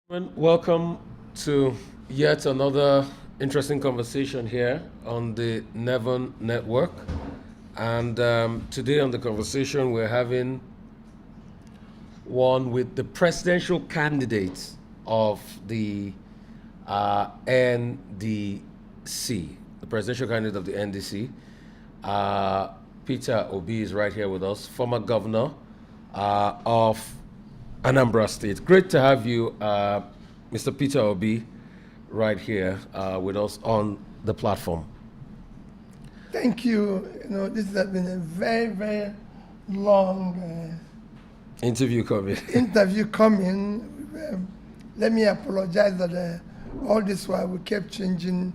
Welcome to yet another interesting conversation here on the Nevon Network. And today on the conversation, we're having one with the presidential candidate of the NDC, the presidential candidate of the NDC. Peter Obi is right here with us, former governor of Anambra State. Great to have you, Mr. Peter Obi, right here with us on the platform. Thank you. This has been a very, very long Interview coming. interview coming. Let me apologize that all this while we kept changing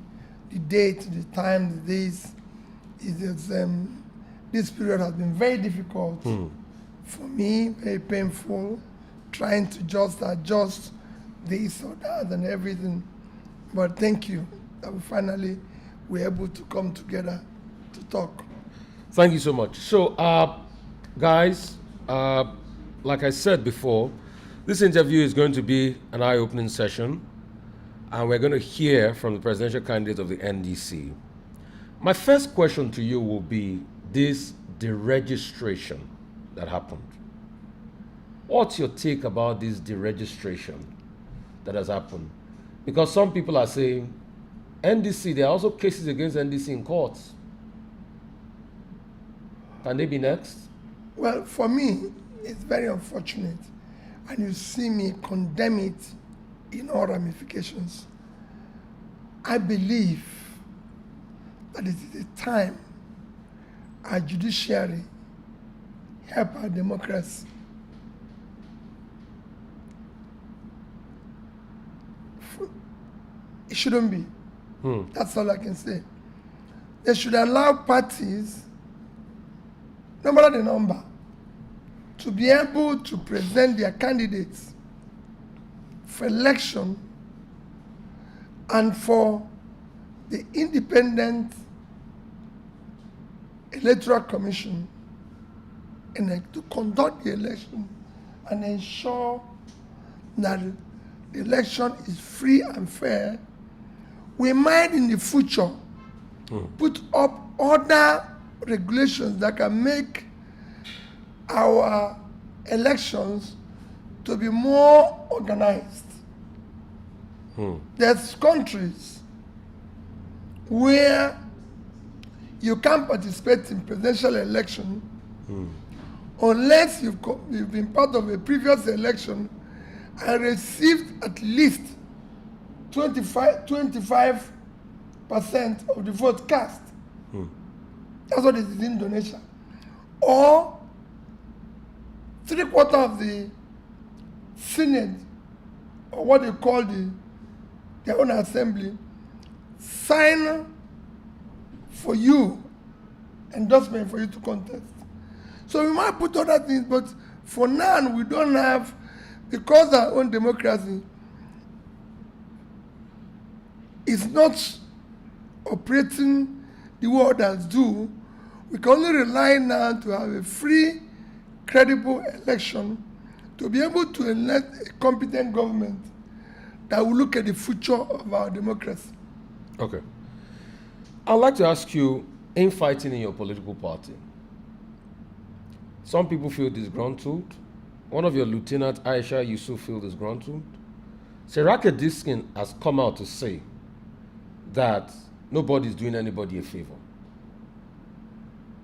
the date, the time, the days. This period has been very difficult for me, very painful, trying to just adjust this or that and everything. But thank you that we finally were able to come together to talk. Thank you so much. So, guys, like I said before, this interview is going to be an eye-opening session, and we're going to hear from the presidential candidate of the NDC. My first question to you will be this deregistration that happened. What's your take about this deregistration that has happened? Because some people are saying NDC, there are also cases against NDC in courts. Can they be next? Well, for me, it's very unfortunate, and you see me condemn it in all ramifications. I believe that it is a time our judiciary help our democracy. It shouldn't be. That's all I can say. They should allow parties, no matter the number, to be able to present their candidates for election and for the independent electoral commission and to conduct the election and ensure that the election is free and fair. We might in the future put up other regulations that can make our elections to be more organized. There's countries where you can't participate in presidential election unless you've been part of a previous election and received at least 25% of the vote cast. That's what it is in Indonesia. Or 3/4 of the Senate, or what they call their own assembly, sign for you, endorsement for you to contest. So we might put other things, but for now we don't have, because our own democracy is not operating the way others do. We can only rely now to have a free, credible election to be able to elect a competent government that will look at the future of our democracy. Okay. I'd like to ask you, infighting in your political party. Some people feel disgruntled. One of your lieutenant, Aisha Yusuf, feel disgruntled. Serake Diskin has come out to say that nobody's doing anybody a favor.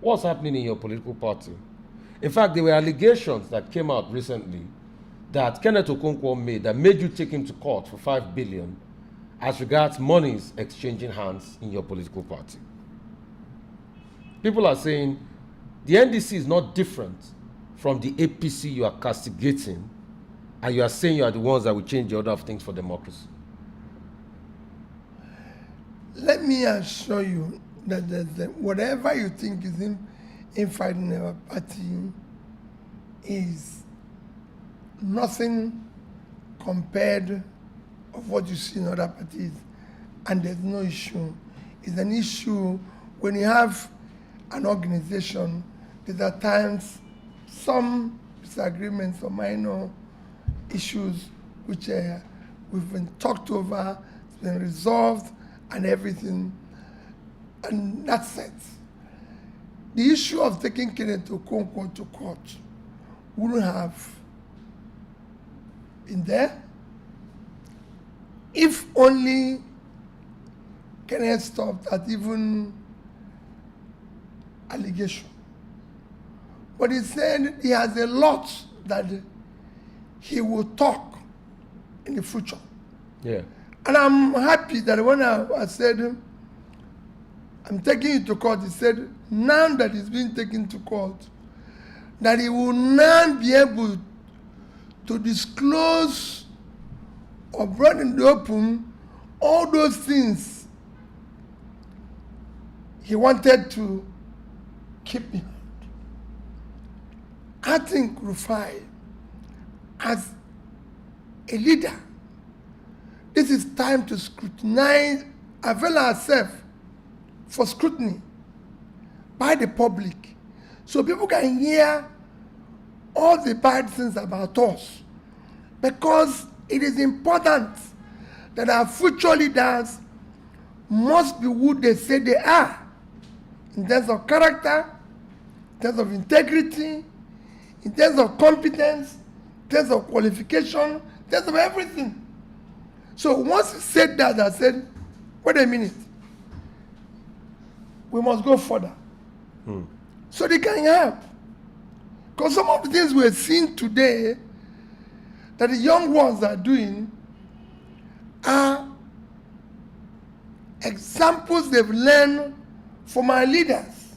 What's happening in your political party? In fact, there were allegations that came out recently that Kenneth Okonkwo made you take him to court for 5 billion as regards monies exchanging hands in your political party. People are saying the NDC is not different from the APC you are castigating, and you are saying you are the ones that will change the order of things for democracy. Let me assure you that whatever you think is infighting our party is nothing compared of what you see in other parties, and there's no issue. It's an issue when you have an organization. There's at times some disagreements or minor issues which we've been talked over, it's been resolved, and everything. And that's it. The issue of taking Kenneth Okonkwo to court wouldn't have been there if only Kenneth stopped at even allegation. But he said he has a lot that he will talk in the future. Yeah. And I'm happy that when I said, I'm taking you to court, he said, now that he's been taken to court, that he will now be able to disclose or bring in the open all those things he wanted to keep behind. I think Rufai, as a leader, this is time to scrutinize, avail ourselves for scrutiny by the public, so people can hear all the bad things about us, because it is important that our future leaders must be who they say they are, in terms of character, in terms of integrity, in terms of competence, in terms of qualification, in terms of everything. So once he said that, I said, wait a minute, we must go further. So they can help. Because some of the things we're seeing today that the young ones are doing are examples they've learned from our leaders.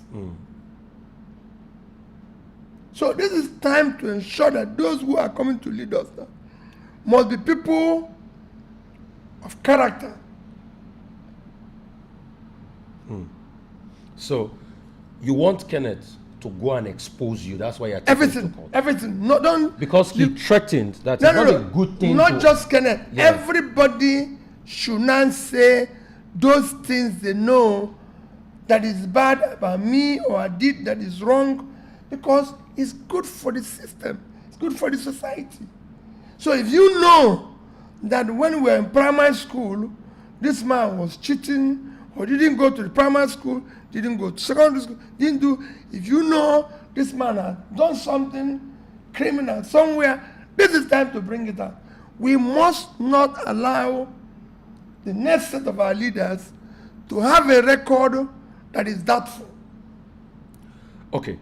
So this is time to ensure that those who are coming to lead us now must be people of character. So you want Kenneth to go and expose you. That's why you're taking Everything, to court. everything. No, don't. Because he threatened that No, it's no, not no. a good thing. Not to, just Kenneth. Yeah. Everybody should not say those things they know that is bad about me or I did that is wrong, because it's good for the system. It's good for the society. So if you know that when we were in primary school, this man was cheating or didn't go to the primary school, didn't go to secondary school, didn't do, if you know this man had done something criminal somewhere, this is time to bring it out. We must not allow the next set of our leaders to have a record that is doubtful. Okay.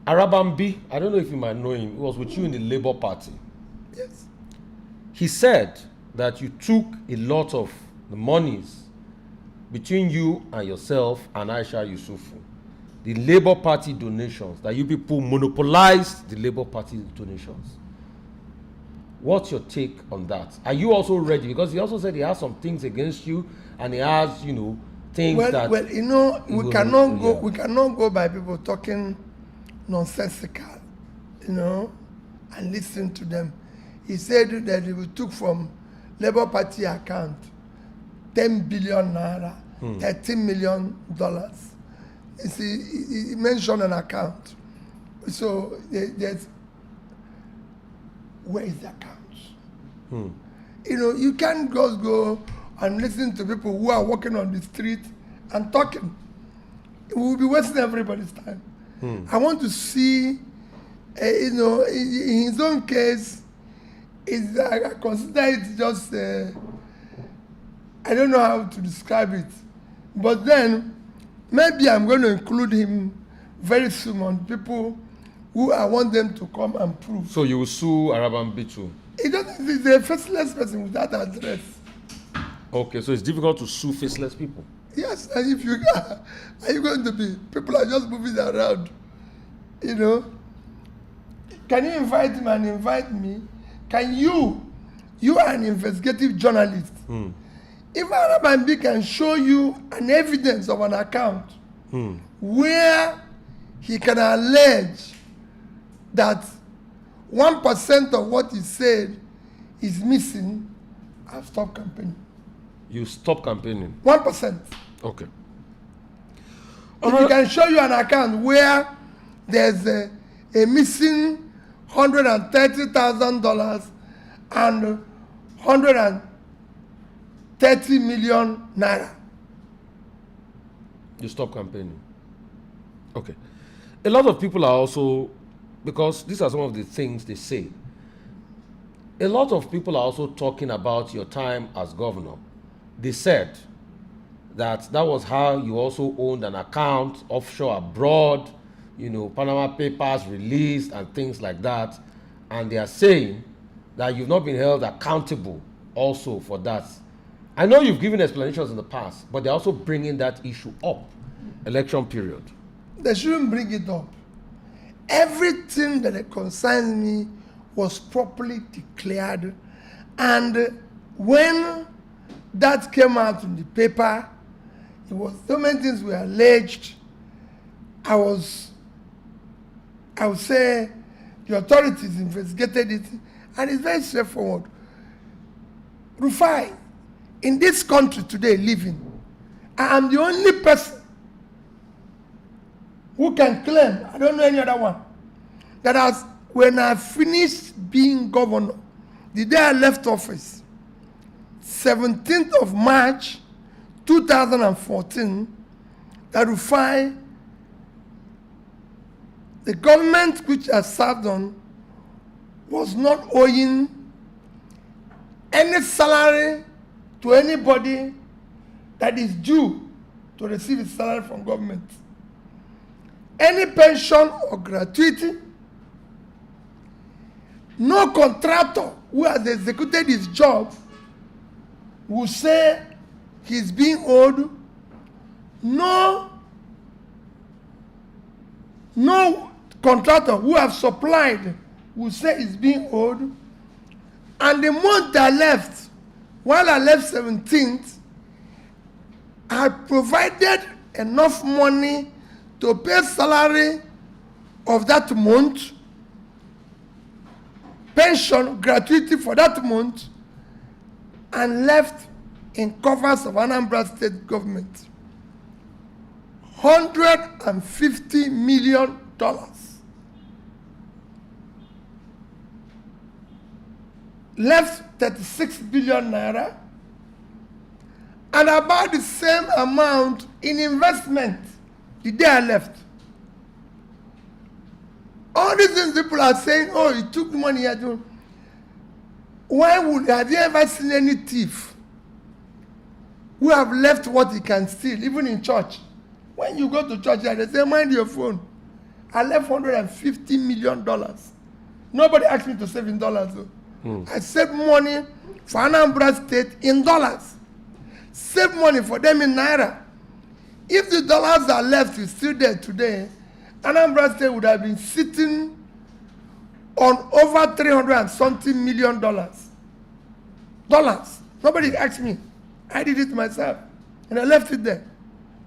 Arabambi, I don't know if you might know him, he was with you in the Labour Party. Yes. He said that you took a lot of the monies between you and yourself and Aisha Yusufu, the Labour Party donations, that you people monopolized the Labour Party donations. What's your take on that? Are you also ready? Because he also said he has some things against you, and he has, you know, things that. Well, you know, we cannot go by people talking nonsensical, you know, and listen to them. He said that he took from Labour Party account 10 billion naira, $13 million. You see, he mentioned an account. So there's, where is the account? You know, you can't just go and listen to people who are walking on the street and talking. We will be wasting everybody's time. I want to see, you know, in his own case, I consider it just, I don't know how to describe it. But then, maybe I'm going to include him very soon on people who I want them to come and prove. So you will sue Arabambi too? He's a faceless person without address. Okay, so it's difficult to sue faceless people. Yes, and if you are you going to be, people are just moving around, you know. Can you invite him and invite me? Can you are an investigative journalist. If Arabambi can show you an evidence of an account where he can allege that 1% of what he said is missing, I'll stop campaigning. You stop campaigning? 1%. Okay. If he can show you an account where there's a missing $130,000 and 30 million naira. You stop campaigning. Okay. A lot of people are also, because these are some of the things they say, a lot of people are also talking about your time as governor. They said that was how you also owned an account offshore abroad, Panama Papers released and things like that. And they are saying that you've not been held accountable also for that. I know you've given explanations in the past, but they're also bringing that issue up, election period. They shouldn't bring it up. Everything that concerns me was properly declared. And when that came out in the paper, it was so many things were alleged. I would say the authorities investigated it, and it's very straightforward. Rufai, in this country today living, I am the only person who can claim, I don't know any other one, that when I finished being governor, the day I left office, 17th of March 2014, that Rufai, the government which I served on, was not owing any salary to anybody that is due to receive his salary from government. Any pension or gratuity, no contractor who has executed his job will say he's being owed. No contractor who have supplied will say he's being owed. And the month I left, while I left 17th, I provided enough money to pay salary of that month, pension, gratuity for that month, and left in covers of Anambra State government $150 million. Left 36 billion naira, and about the same amount in investment the day I left. All these things people are saying, oh, he took money here. Have you ever seen any thief who have left what he can steal, even in church? When you go to church, they say, mind your phone. I left $150 million. Nobody asked me to save in dollars, though. I saved money for Anambra State in dollars. Save money for them in naira. If the dollars are left is still there today, Anambra State would have been sitting on over $300 and something million. Dollars. Nobody asked me. I did it myself. And I left it there.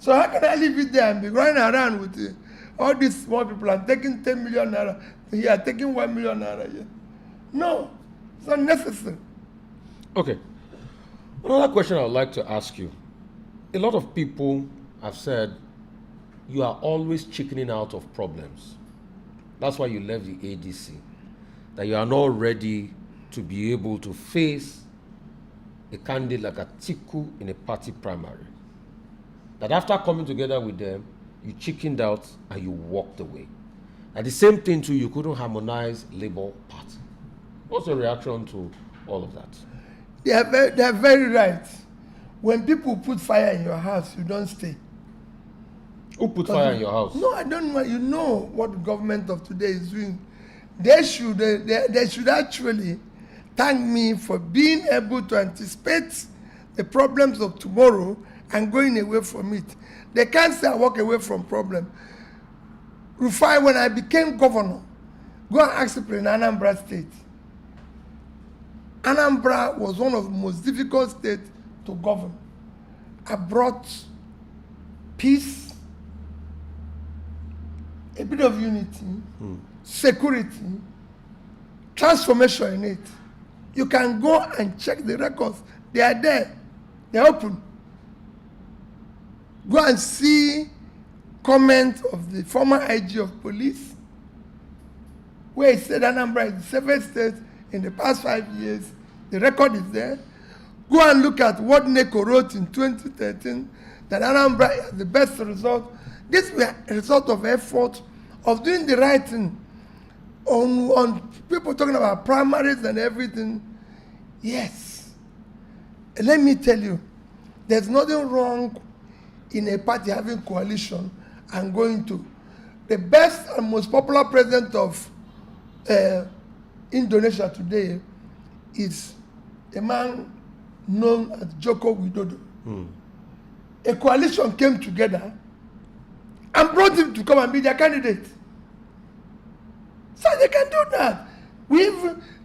So how can I leave it there and be running around with all these small people and taking 10 million naira here, taking 1 million naira here? No, it's not necessary. Okay. Another question I would like to ask you. A lot of people have said you are always chickening out of problems. That's why you left the ADC. That you are not ready to be able to face a candidate like Atiku in a party primary. That after coming together with them, you chickened out and you walked away. And the same thing too, you couldn't harmonize Labour Party. What's your reaction to all of that? They are very right. When people put fire in your house, you don't stay. Who put fire in your house? No, I don't know. You know what the government of today is doing. They should actually thank me for being able to anticipate the problems of tomorrow and going away from it. They can't say I walk away from problem. Rufai, when I became governor, go and ask people in Anambra State. Anambra was one of the most difficult states to govern. I brought peace, a bit of unity, security, transformation in it. You can go and check the records. They are there. They're open. Go and see comments of the former IG of police, where he said Anambra is the safest state in the past 5 years. The record is there. Go and look at what NECO wrote in 2013, that Anambra is the best result. This is a result of effort of doing the right thing. On people talking about primaries and everything, yes. And let me tell you, there's nothing wrong in a party having coalition and going to. The best and most popular president of Indonesia today is a man known as Joko Widodo. A coalition came together and brought him to come and be their candidate. So they can do that.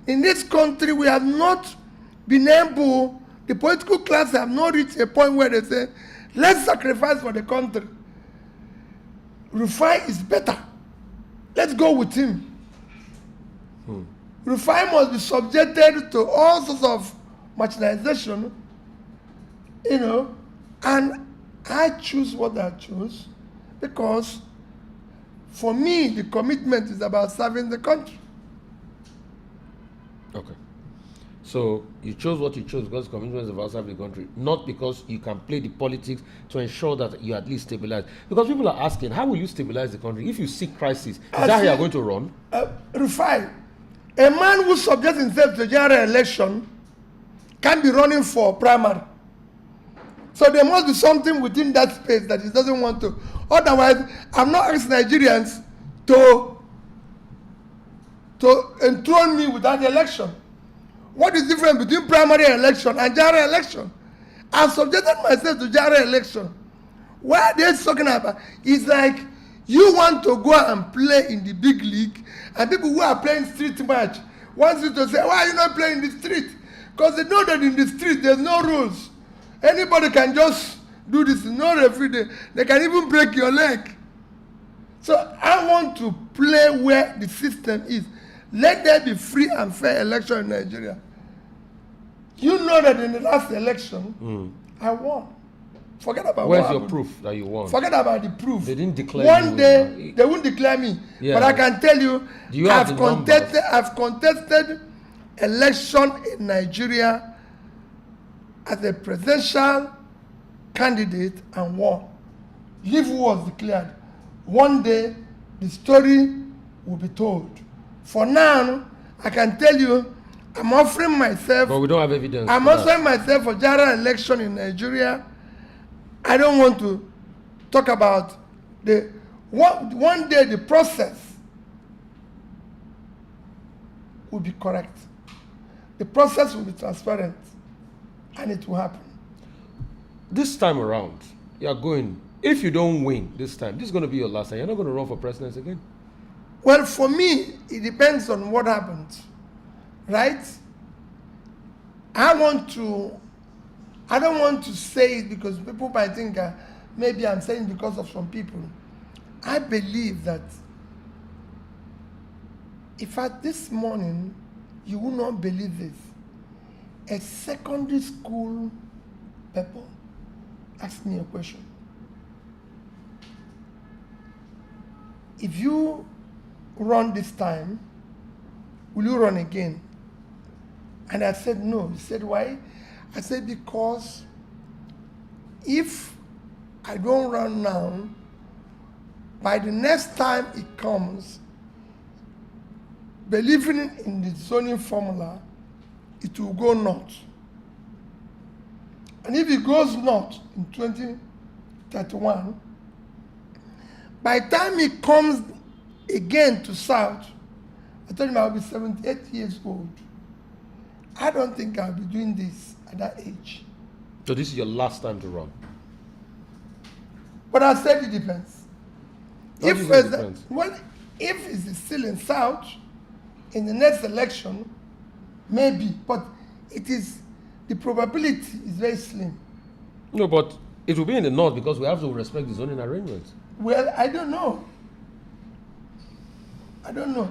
In this country, we have not been able, the political class have not reached a point where they say, let's sacrifice for the country. Rufai is better. Let's go with him. Rufai must be subjected to all sorts of marginalization, and I choose what I choose because for me, the commitment is about serving the country. Okay. So you chose what you chose because commitment is about serving the country, not because you can play the politics to ensure that you at least stabilize. Because people are asking, how will you stabilize the country if you see crisis? Is that how you are going to run? Rufai, a man who subjects himself to general election can be running for primary. So there must be something within that space that he doesn't want to. Otherwise, I'm not asking Nigerians to enthrone me without the election. What is the difference between primary election and general election? I've subjected myself to general election. What they're talking about is like you want to go and play in the big league, and people who are playing street match want you to say, why are you not playing in the street? Because they know that in the street there's no rules. Anybody can just do this, no referee. They can even break your leg. So I want to play where the system is. Let there be free and fair election in Nigeria. You know that in the last election, I won. Forget about where's your proof that you won? Forget about the proof. They didn't declare One you day they won't declare me. Yeah. But I can tell you, I've contested election in Nigeria as a presidential candidate and won. Leave who was declared. One day the story will be told. For now, I can tell you, I'm offering myself. But we don't have evidence. I'm offering myself for general election in Nigeria. I don't want to talk about one day the process will be correct. The process will be transparent, and it will happen. This time around, you are going. If you don't win this time, this is going to be your last time. You're not going to run for president again. Well, for me, it depends on what happens, right? I don't want to say it because people might think maybe I'm saying because of some people. I believe that if at this morning, you will not believe this, a secondary school people asked me a question. If you run this time, will you run again? And I said no. He said, why? I said, because if I don't run now, by the next time it comes, believing in the zoning formula, it will go north. And if it goes north in 2031, by the time it comes again to south, I told him I'll be 78 years old. I don't think I'll be doing this at that age. So this is your last time to run? But I said it depends. If it's still in south, in the next election, maybe, but the probability is very slim. No, but it will be in the north because we have to respect the zoning arrangements. Well, I don't know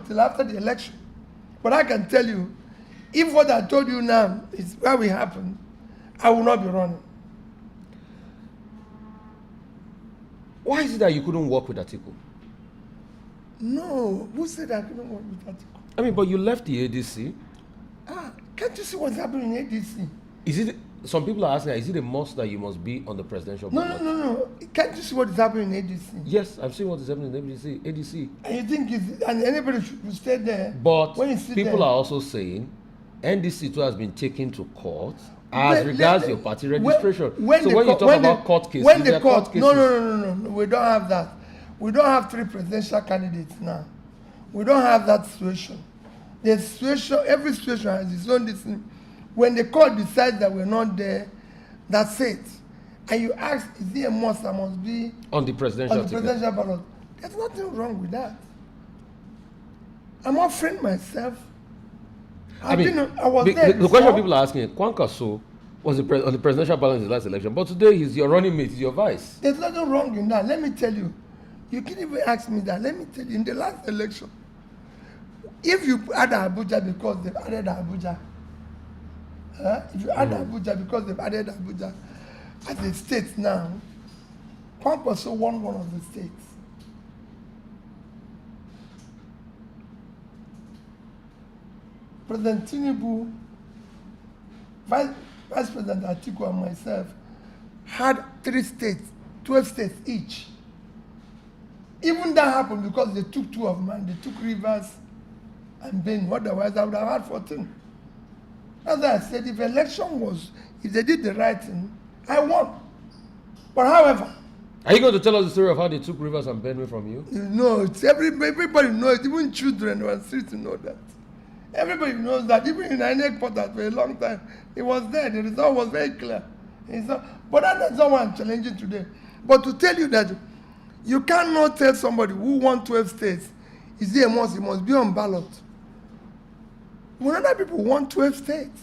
till after the election. But I can tell you, if what I told you now is what will happen, I will not be running. Why is it that you couldn't work with Atiku? No, who said I couldn't work with Atiku? I mean, but you left the ADC. Can't you see what's happening in ADC? Is it some people are asking, is it a must that you must be on the presidential No, ballot? no. Can't you see what is happening in ADC? Yes, I've seen what is happening in ADC. And you think and anybody should stay there? But when you sit people there, are also saying NDC too has been taken to court as regards your party registration. When so when you talk about court cases, when the there are court, court cases. no, we don't have that. We don't have 3 presidential candidates now. We don't have that situation. The situation, every situation has its own decision. When the court decides that we're not there, that's it. And you ask, is there a must that must be on the presidential ballot? There's nothing wrong with that. I'm offering myself. I was there. The question people are asking, Kwankwaso was on the presidential ballot in the last election, but today he's your running mate, he's your vice. There's nothing wrong in that. Let me tell you. You can even ask me that. Let me tell you, in the last election, if you add Abuja because they've added Abuja, if you add Abuja because they've added Abuja as a state now, Kwankwaso won one of the states. President Tinubu, Vice President Atiku and myself had 3 states, 12 states each. Even that happened because they took 2 of mine. They took Rivers and Benue. Otherwise, I would have had 14. As I said, if they did the right thing, I won. But however, are you going to tell us the story of how they took Rivers and Benue from you? No, it's everybody knows. Even children on the streets know that. Everybody knows that. Even in INEC portal for a long time, it was there. The result was very clear. But that's not what I'm challenging today. But to tell you that you cannot tell somebody who won 12 states, is there a must? He must be on ballot. When other people want 12 states,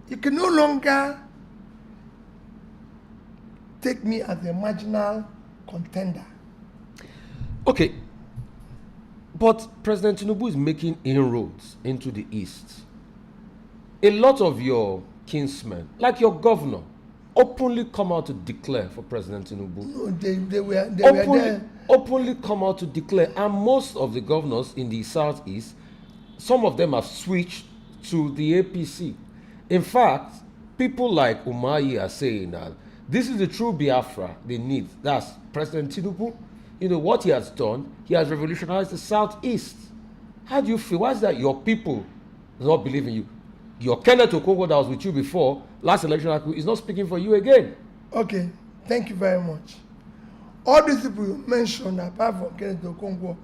you can no longer take me as a marginal contender. Okay. But President Tinubu is making inroads into the East. A lot of your kinsmen, like your governor, openly come out to declare for President Tinubu. No, they were there. Openly come out to declare. And most of the governors in the Southeast, some of them have switched to the APC. In fact, people like Umahi are saying that this is the true Biafra they need. That's President Tinubu. You know what he has done? He has revolutionized the Southeast. How do you feel? Why is that your people do not believe in you? Your Kenneth Okonkwo that was with you before, last election, is not speaking for you again. Okay, thank you very much. All these people you mentioned, apart from Kenneth Okonkwo,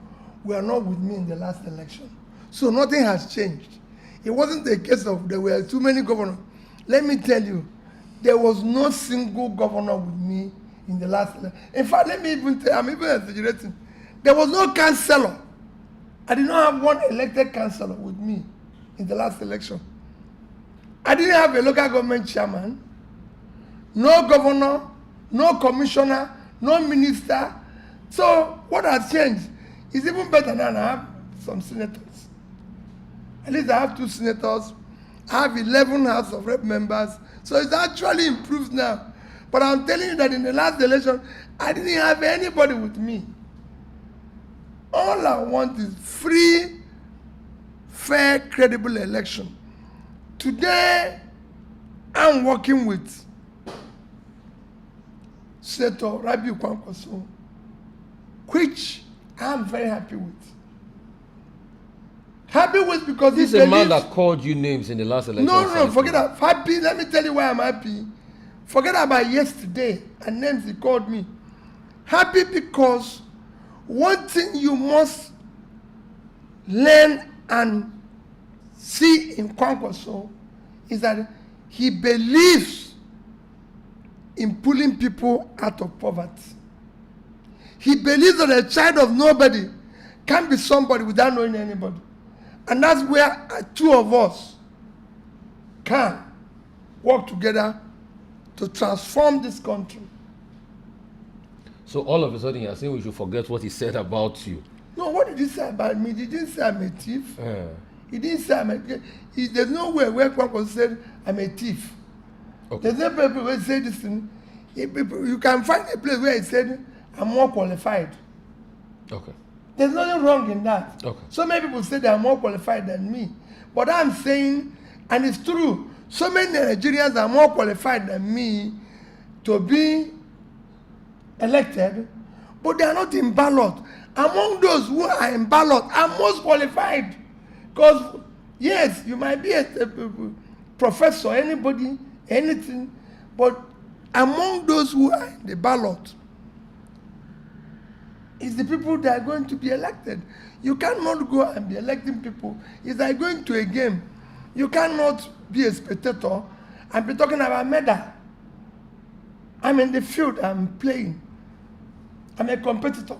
were not with me in the last election. So nothing has changed. It wasn't a case of there were too many governors. Let me tell you, there was no single governor with me in the last election. In fact, let me even tell you, I'm even exaggerating. There was no councillor. I did not have one elected councillor with me in the last election. I didn't have a local government chairman, no governor, no commissioner, no minister. So what has changed is even better now. I have some senators. At least I have 2 senators. I have 11 House of Rep members. So it's actually improved now. But I'm telling you that in the last election, I didn't have anybody with me. All I want is free, fair, credible election. Today, I'm working with Senator Rabiu Kwankwaso, which I'm very happy with. Happy with because this is a man that called you names in the last election. No, forget that. Happy, let me tell you why I'm happy. Forget about yesterday and names he called me. Happy because one thing you must learn and see in Kwankwaso is that he believes in pulling people out of poverty. He believes that a child of nobody can be somebody without knowing anybody. And that's where 2 of us can work together to transform this country. So all of a sudden you're saying we should forget what he said about you. No, what did he say about me? He didn't say I'm a thief. He didn't say I'm a thief. There's nowhere where Kwankwaso said I'm a thief. Okay. There's no people who say this thing. You can find a place where he said I'm more qualified. Okay. There's nothing wrong in that. Okay. So many people say they are more qualified than me. But I'm saying, and it's true, So many Nigerians are more qualified than me to be elected, but they are not in ballot. Among those who are in ballot are most qualified. Because, yes, you might be a professor, anybody, anything, but among those who are in the ballot is the people that are going to be elected. You cannot go and be electing people. It's like going to a game. You cannot be a spectator and be talking about medal. I'm in the field, I'm playing. I'm a competitor.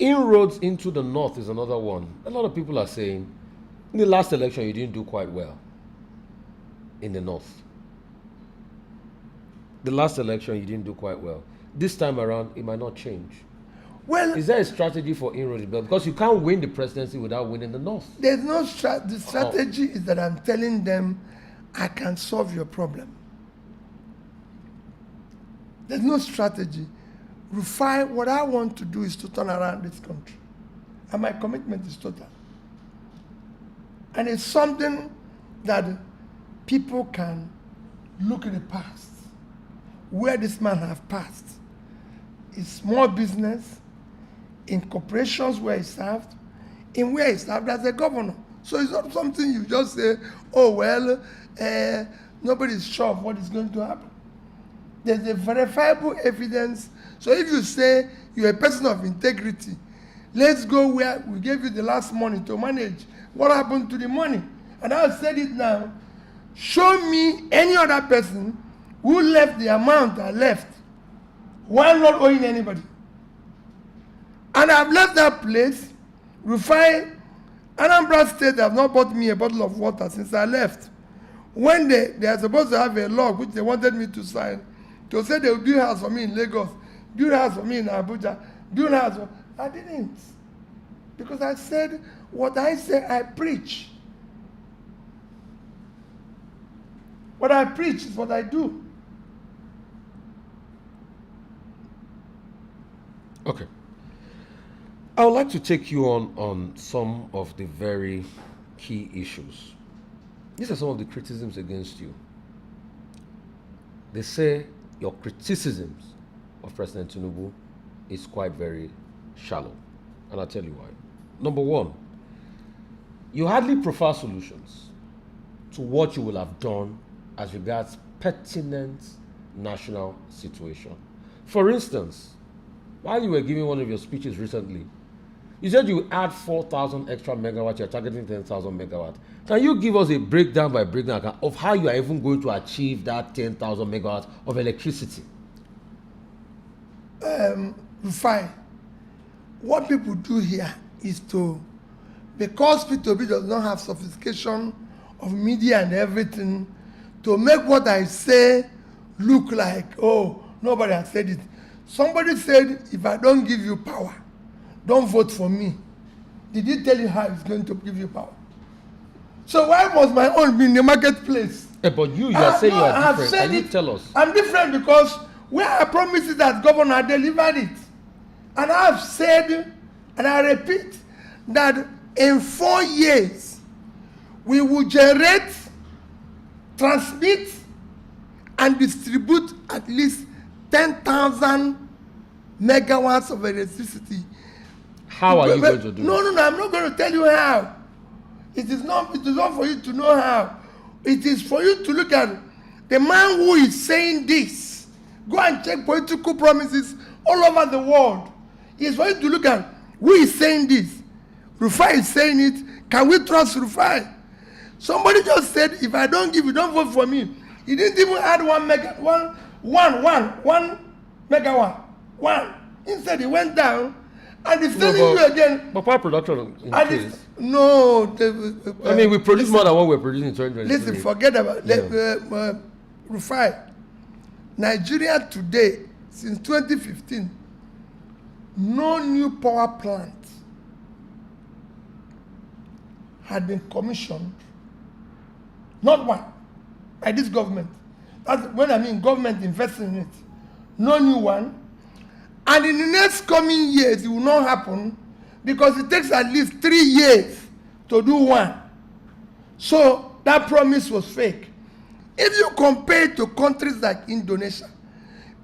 Inroads into the north is another one. A lot of people are saying, in the last election, you didn't do quite well in the north. The last election, you didn't do quite well. This time around, it might not change. Well, is there a strategy for inroads? Because you can't win the presidency without winning the north. There's no the strategy is that I'm telling them, I can solve your problem. There's no strategy. Rufai, what I want to do is to turn around this country. And my commitment is total. And it's something that people can look at the past, where this man has passed. It's small business, in corporations where he served, in where he served as a governor. So it's not something you just say, oh, well, nobody's sure of what is going to happen. There's a verifiable evidence. So if you say you're a person of integrity, let's go where we gave you the last money to manage. What happened to the money? And I've said it now. Show me any other person who left the amount I left while not owing anybody. And I've left that place. Rufai, Anambra State have not bought me a bottle of water since I left. When they are supposed to have a law which they wanted me to sign, to say they will build a house for me in Lagos, build a house for me in Abuja, build a house for... I didn't. Because I said, what I say, I preach. What I preach is what I do. Okay. I would like to take you on some of the very key issues. These are some of the criticisms against you. They say your criticisms of President Tinubu is quite very shallow. And I'll tell you why. Number one, you hardly prefer solutions to what you will have done as regards pertinent national situation. For instance, while you were giving one of your speeches recently, you said you add 4,000 extra megawatts, you're targeting 10,000 megawatts. Can you give us a breakdown by breakdown of how you are even going to achieve that 10,000 megawatts of electricity? Fine. What people do here is to, because Peter Obi does not have sophistication of media and everything, to make what I say look like, oh, nobody has said it. Somebody said, if I don't give you power, don't vote for me. Did he tell you how he's going to give you power? So why must my own be in the marketplace? But you are saying you are different. Can you tell us? I'm different because where I promised it as governor, I delivered it. And I've said, and I repeat, that in 4 years, we will generate, transmit, and distribute at least 10,000 megawatts of electricity. How are you going to do it? No, I'm not going to tell you how. It is not for you to know how. It is for you to look at the man who is saying this. Go and check political promises all over the world. It is for you to look at who is saying this. Rufai is saying it. Can we trust Rufai? Somebody just said, if I don't give you, don't vote for me. He didn't even add 1 megawatt. Instead, he went down. And he's telling you again. But power production increased. No. I mean, we produce more than what we're producing in 2023. Listen, forget about it. Rufai. Nigeria today, since 2015, no new power plant had been commissioned. Not one. By this government. That's when I mean government investing in it. No new one. And in the next coming years, it will not happen because it takes at least 3 years to do one. So that promise was fake. If you compare it to countries like Indonesia,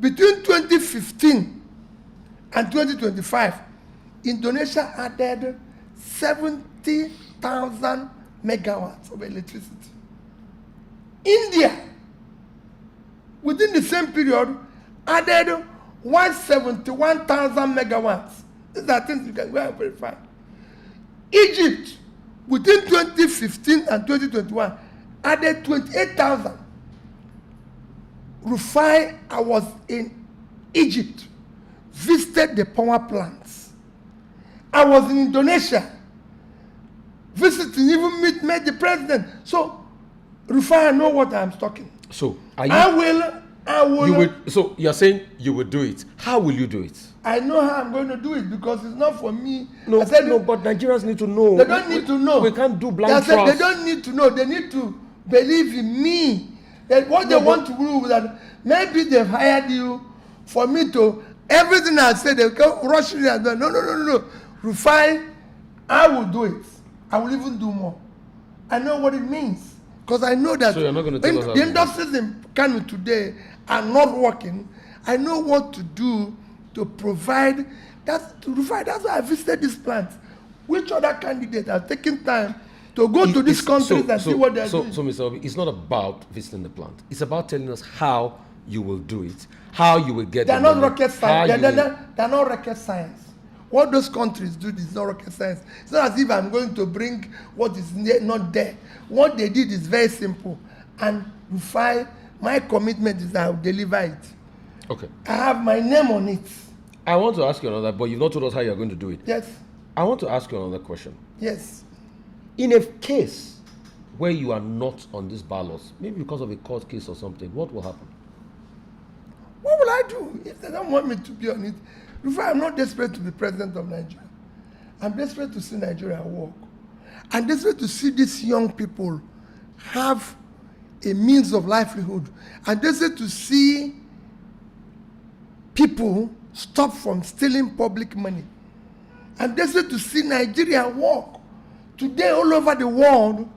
between 2015 and 2025, Indonesia added 70,000 megawatts of electricity. India, within the same period, added 171,000 megawatts. These are things you can go and verify. Egypt, within 2015 and 2021, added 28,000. Rufai, I was in Egypt, visited the power plants. I was in Indonesia, visiting, even met the president. So, Rufai, I know what I'm talking. So, are you? I will. You will. So you're saying you will do it. How will you do it? I know how I'm going to do it because it's not for me. No, I said, no, but Nigerians need to know. They don't need to know. We can't do blind I said, trust. they don't need to know. They need to believe in me. That what they want to do is that maybe they've hired you for me to, everything I said, they come rushing and go, no. Rufai, I will do it. I will even do more. I know what it means. Because I know that So you're not going to tell us how the to do it? industries in Kano today are not working. I know what to do to provide that to Rufai. That's why I visited this plant. Which other candidate has taken time to go to these countries and see what they're doing? So, Mr. Obi, it's not about visiting the plant. It's about telling us how you will do it, how you will get They're the not money, rocket how science. you will- They're not rocket science. What those countries do is not rocket science. It's not as if I'm going to bring what is not there. What they did is very simple. And Rufai, my commitment is that I will deliver it. Okay. I have my name on it. I want to ask you another, but you've not told us how you're going to do it. Yes. I want to ask you another question. Yes. In a case where you are not on this ballot, maybe because of a court case or something, what will happen? What will I do if they don't want me to be on it? Rufai, I'm not desperate to be president of Nigeria. I'm desperate to see Nigeria work. I'm desperate to see these young people have a means of livelihood. I'm desperate to see people stop from stealing public money. I'm desperate to see Nigeria work. Today, all over the world,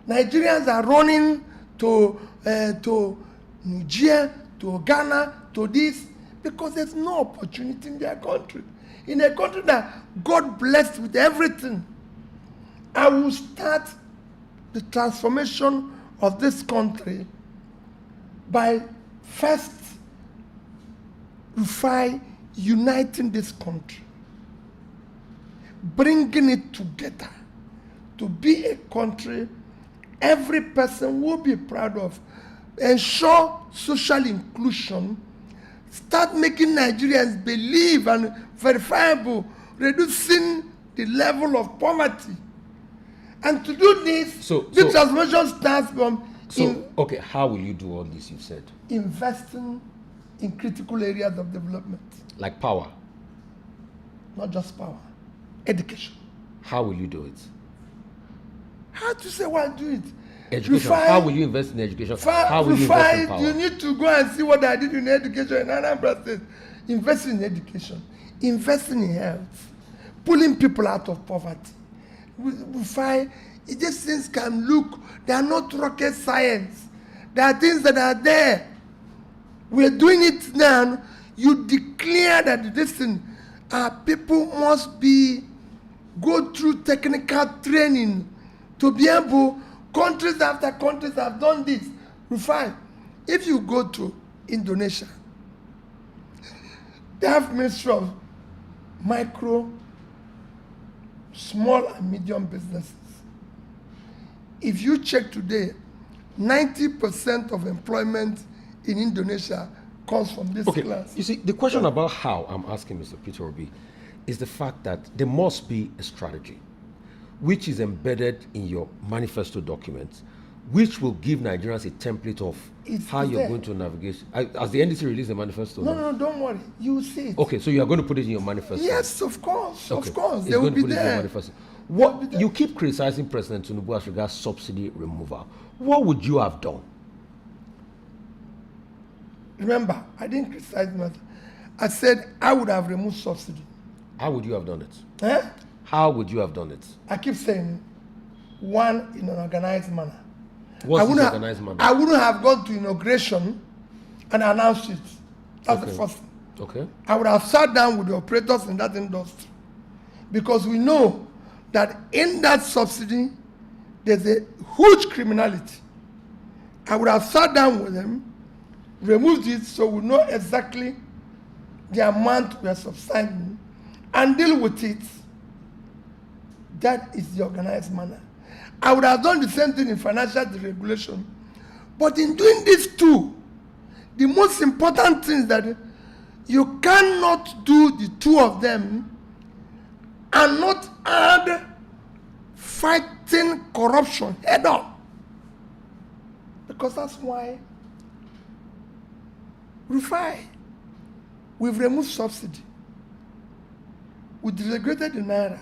Nigerians are running to Niger, to Ghana, to this, because there's no opportunity in their country. In a country that God blessed with everything, I will start the transformation of this country by first uniting this country, bringing it together to be a country every person will be proud of, ensure social inclusion, start making Nigerians believe and verifiable, reducing the level of poverty. And to do this, the transformation starts from okay, how will you do all this, you've said? Investing in critical areas of development. Like power? Not just power, education. How will you do it? How to say why do it? Education. How will you invest in education? How will you invest in power? You need to go and see what I did in education in Anambra State. Investing in education, investing in health, pulling people out of poverty. These things can look, they are not rocket science. There are things that are there. We're doing it now. You declare that this thing, people must go through technical training to be able, countries after countries have done this. Rufai, if you go to Indonesia, they have Ministry of Micro, Small and Medium Businesses. If you check today, 90% of employment in Indonesia comes from this class. You see, the question about how I'm asking Mr. Peter Obi is the fact that there must be a strategy which is embedded in your manifesto document, which will give Nigerians a template of how you're going to navigate. As the NDC released the manifesto? No, don't worry. You will see it. Okay, so you are going to put it in your manifesto? Yes, of course. Okay. Of course. They They will going to be put it in your there. manifesto. What you keep criticizing President Tinubu as regards subsidy removal. What would you have done? Remember, I didn't criticize him. I said I would have removed subsidy. How would you have done it? Eh? How would you have done it? I keep saying, one, in an organized manner. What's this organized manner? I wouldn't have gone to inauguration and announced it. That's Okay. the first thing. Okay. I would have sat down with the operators in that industry, because we know that in that subsidy there's a huge criminality. I would have sat down with them, removed it, so we know exactly the amount we are subsidizing and deal with it. That is the organized manner. I would have done the same thing in financial deregulation. But in doing this too, the most important thing is that you cannot do the two of them and not add fighting corruption head on. Because that's why we've removed subsidy. We deregulated the naira.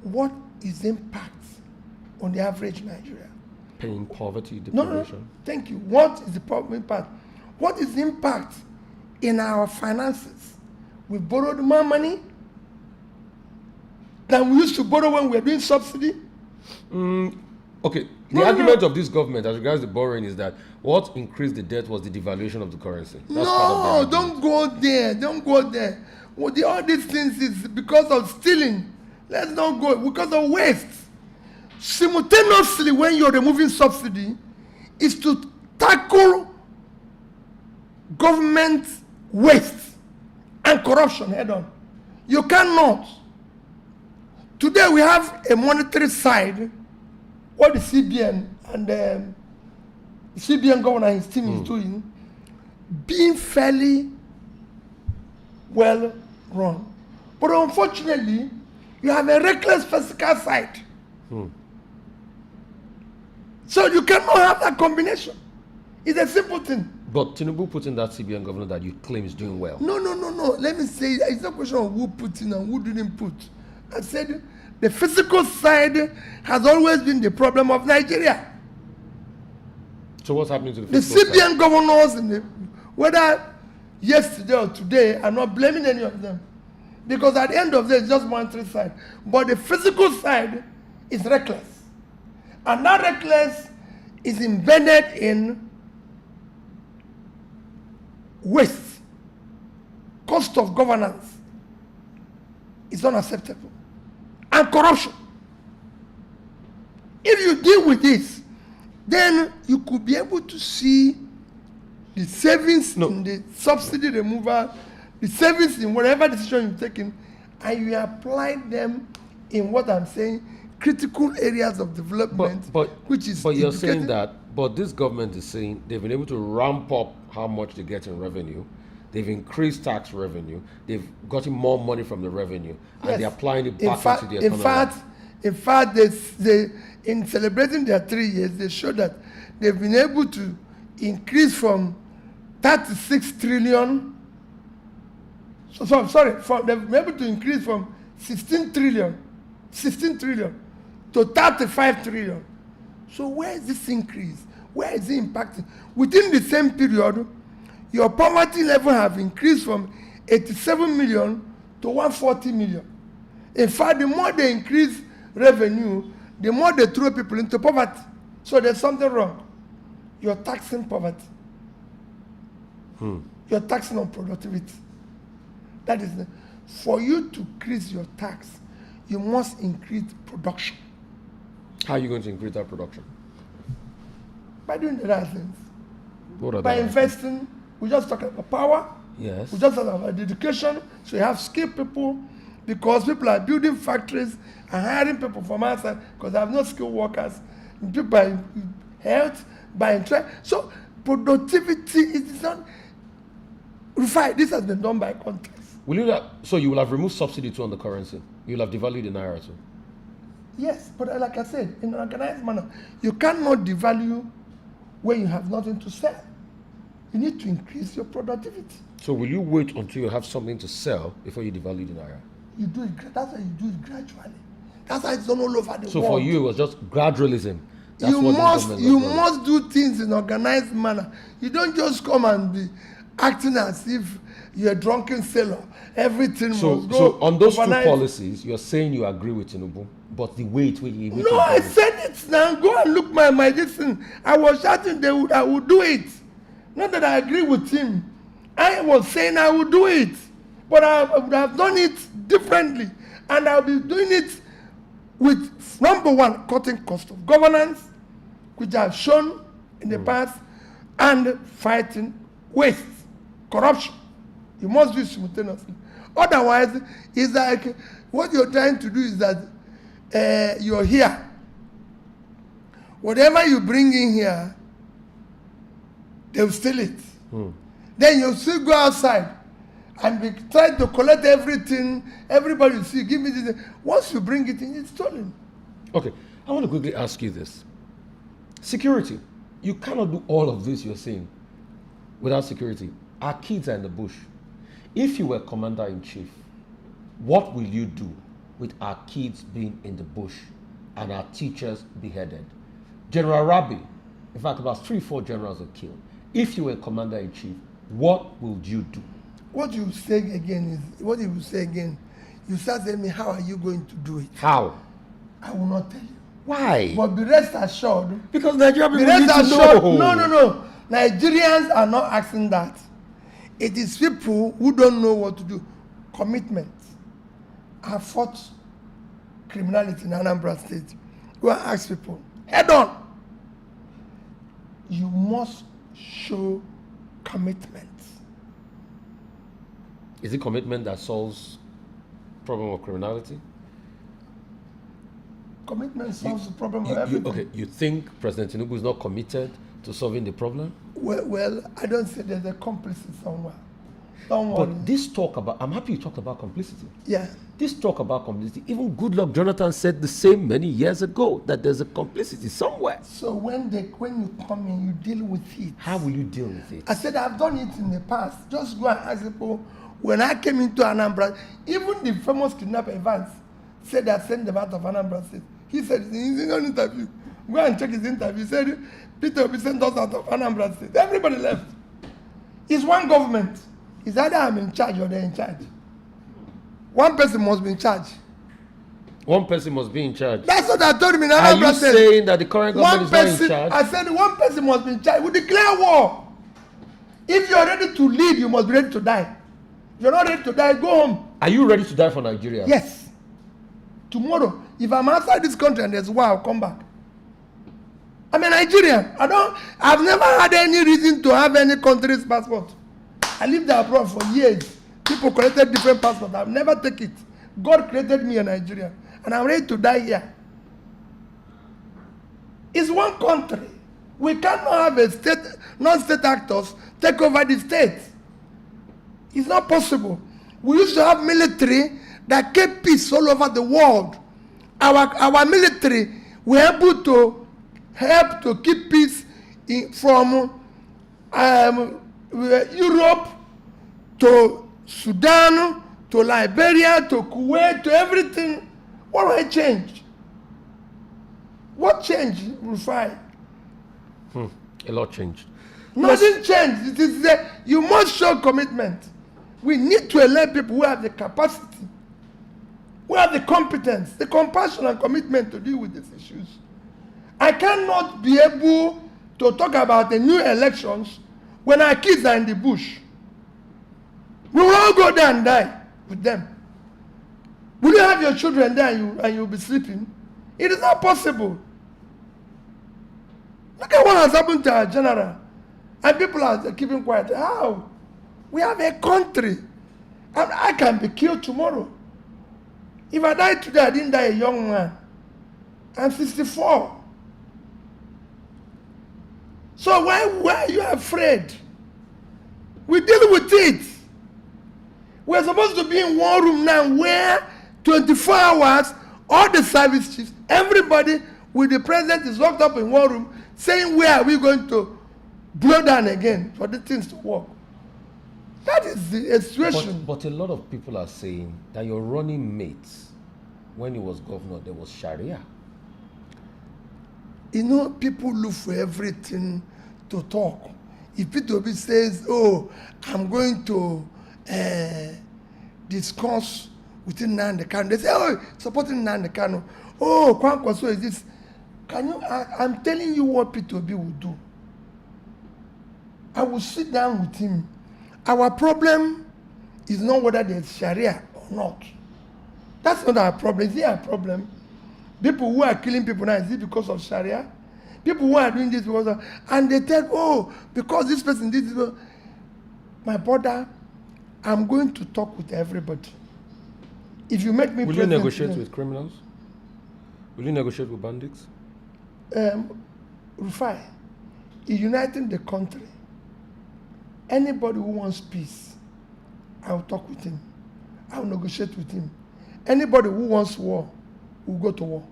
What is the impact on the average Nigerian? Paying poverty, No, deprivation. thank you. What is the impact? What is the impact in our finances? We borrowed more money than we used to borrow when we were doing subsidy. Okay. The argument of this government as regards the borrowing is that what increased the debt was the devaluation of the currency. That's part of the argument. Don't go there. Don't go there. Well, all these things is because of stealing. Let's not go because of waste. Simultaneously, when you're removing subsidy, is to tackle government waste and corruption head on. You cannot. Today we have a monetary side, what the CBN and the CBN governor and his team is doing, being fairly well run. But unfortunately, you have a reckless fiscal side. So you cannot have that combination. It's a simple thing. But Tinubu put in that CBN governor that you claim is doing well. No. Let me say, it's not a question of who put in and who didn't put. I said the physical side has always been the problem of Nigeria. So what's happening to the The fiscal CBN side? governors, whether yesterday or today, I'm not blaming any of them. Because at the end of the day, it's just monetary side. But the physical side is reckless. And that reckless is embedded in waste. Cost of governance is unacceptable. And corruption. If you deal with this, then you could be able to see the savings in the subsidy removal, the savings in whatever decision you've taken, and you apply them in what I'm saying, critical areas of development, which is. But you're saying that. But this government is saying they've been able to ramp up how much they get in revenue. They've increased tax revenue. They've gotten more money from the revenue, and they're applying it back into the economy. In fact, they in celebrating their 3 years, they show that they've been able to increase from 36 trillion. They've been able to increase from 16 trillion to 35 trillion. So where is this increase? Where is it impacting? Within the same period, your poverty level have increased from 87 million to 140 million. In fact, the more they increase revenue, the more they throw people into poverty. So there's something wrong. You're taxing poverty. You're taxing on productivity. That is, for you to increase your tax, you must increase production. How are you going to increase that production? By doing the right things. What are By the investing. We just talk about power. Yes. We just talk about education. So you have skilled people, because people are building factories and hiring people from outside because they have no skilled workers. People by health, by interest. So productivity is not refined. This has been done by countries. So you will have removed subsidy too on the currency. You'll have devalued the naira too. Yes, but like I said, in an organized manner, you cannot devalue when you have nothing to sell. You need to increase your productivity. So will you wait until you have something to sell before you devalue the naira? You do it. That's why you do it gradually. That's why it's done all over the world. So for you, it was just gradualism. That's You what this government was doing. must do things in organized manner. You don't just come and be acting as if you're a drunken sailor. Everything So, must go so on those overnight. two policies, you're saying you agree with Tinubu, but the way it will No, I said it now. Go and look my this thing. I was shouting I would do it. Not that I agree with him. I was saying I would do it. But I would have done it differently. And I'll be doing it with, number one, cutting cost of governance, which I've shown in the past, and fighting waste, corruption. You must do it simultaneously. Otherwise, it's like what you're trying to do is that you're here. Whatever you bring in here, they'll steal it. Then you'll still go outside and be trying to collect everything. Everybody will see, give me this. Once you bring it in, it's stolen. Okay, I want to quickly ask you this. Security. You cannot do all of this you're saying without security. Our kids are in the bush. If you were commander-in-chief, what will you do with our kids being in the bush and our teachers beheaded? General Rabi, in fact, about 3-4 generals were killed. If you were commander-in-chief, what would you do? What you say again is, what you say again, you start saying me, how are you going to do it? How? I will not tell you. Why? But be rest assured. Because Nigeria people Be rest need to assured. know. No. Nigerians are not asking that. It is people who don't know what to do. Commitment. I fought criminality in Anambra State. Go and ask people, head on. You must show commitment. Is it commitment that solves problem of criminality? Commitment solves the problem of everything. Okay, you think President Tinubu is not committed to solving the problem? Well, I don't say there's a complicity somewhere. Don't worry. But this talk about, I'm happy you talked about complicity. Yeah. This talk about complicity, even Goodluck Jonathan said the same many years ago, that there's a complicity somewhere. So when you come in, you deal with it. How will you deal with it? I said I've done it in the past. Just go and ask people. When I came into Anambra, even the famous kidnapper Evans said I sent them out of Anambra State. He said in his own interview, go and check his interview. He said Peter Obi sent us out of Anambra State. Everybody left. It's one government. It's either I'm in charge or they're in charge. One person must be in charge. One person must be in charge. That's what I told him in Are Anambra you State. saying that the current government is not in charge? I said one person must be in charge. We declare war. If you're ready to lead, you must be ready to die. If you're not ready to die, go home. Are you ready to die for Nigeria? Yes. Tomorrow, if I'm outside this country and there's war, I'll come back. I'm a Nigerian. I've never had any reason to have any country's passport. I lived abroad for years. People collected different passports. I've never taken it. God created me a Nigerian. And I'm ready to die here. It's one country. We cannot have non-state actors take over the state. It's not possible. We used to have military that kept peace all over the world. Our military were able to help to keep peace from Europe to Sudan to Liberia to Kuwait to everything. What will change? What changed, Rufai? A lot changed. Nothing changed. It is you must show commitment. We need to elect people who have the capacity, who have the competence, the compassion and commitment to deal with these issues. I cannot be able to talk about the new elections when our kids are in the bush. We will all go there and die with them. Will you have your children there and you'll be sleeping? It is not possible. Look at what has happened to our general. And people are keeping quiet. How? We have a country. And I can be killed tomorrow. If I die today, I didn't die a young man. I'm 64. So why are you afraid? We deal with it. We're supposed to be in one room now where 24 hours, all the service chiefs, everybody with the president is locked up in one room saying where are we going to blow down again for the things to work. That is the situation. But a lot of people are saying that your running mates, when he was governor, there was Sharia. You know, people look for everything to talk. If Peter Obi says, oh, I'm going to discourse within Nnamdi Kanu. They say, oh, supporting Nnamdi Kanu. Oh, Kwankwaso is this. I'm telling you what Peter Obi will do. I will sit down with him. Our problem is not whether there's Sharia or not. That's not our problem. Is it our problem? People who are killing people now, is it because of Sharia? People who are doing this because of, and they tell, oh, because this person did this. My brother, I'm going to talk with everybody. If you make me will you negotiate with criminals? Will you negotiate with bandits? Rufai, in uniting the country, anybody who wants peace, I will talk with him. I will negotiate with him. Anybody who wants war will go to war.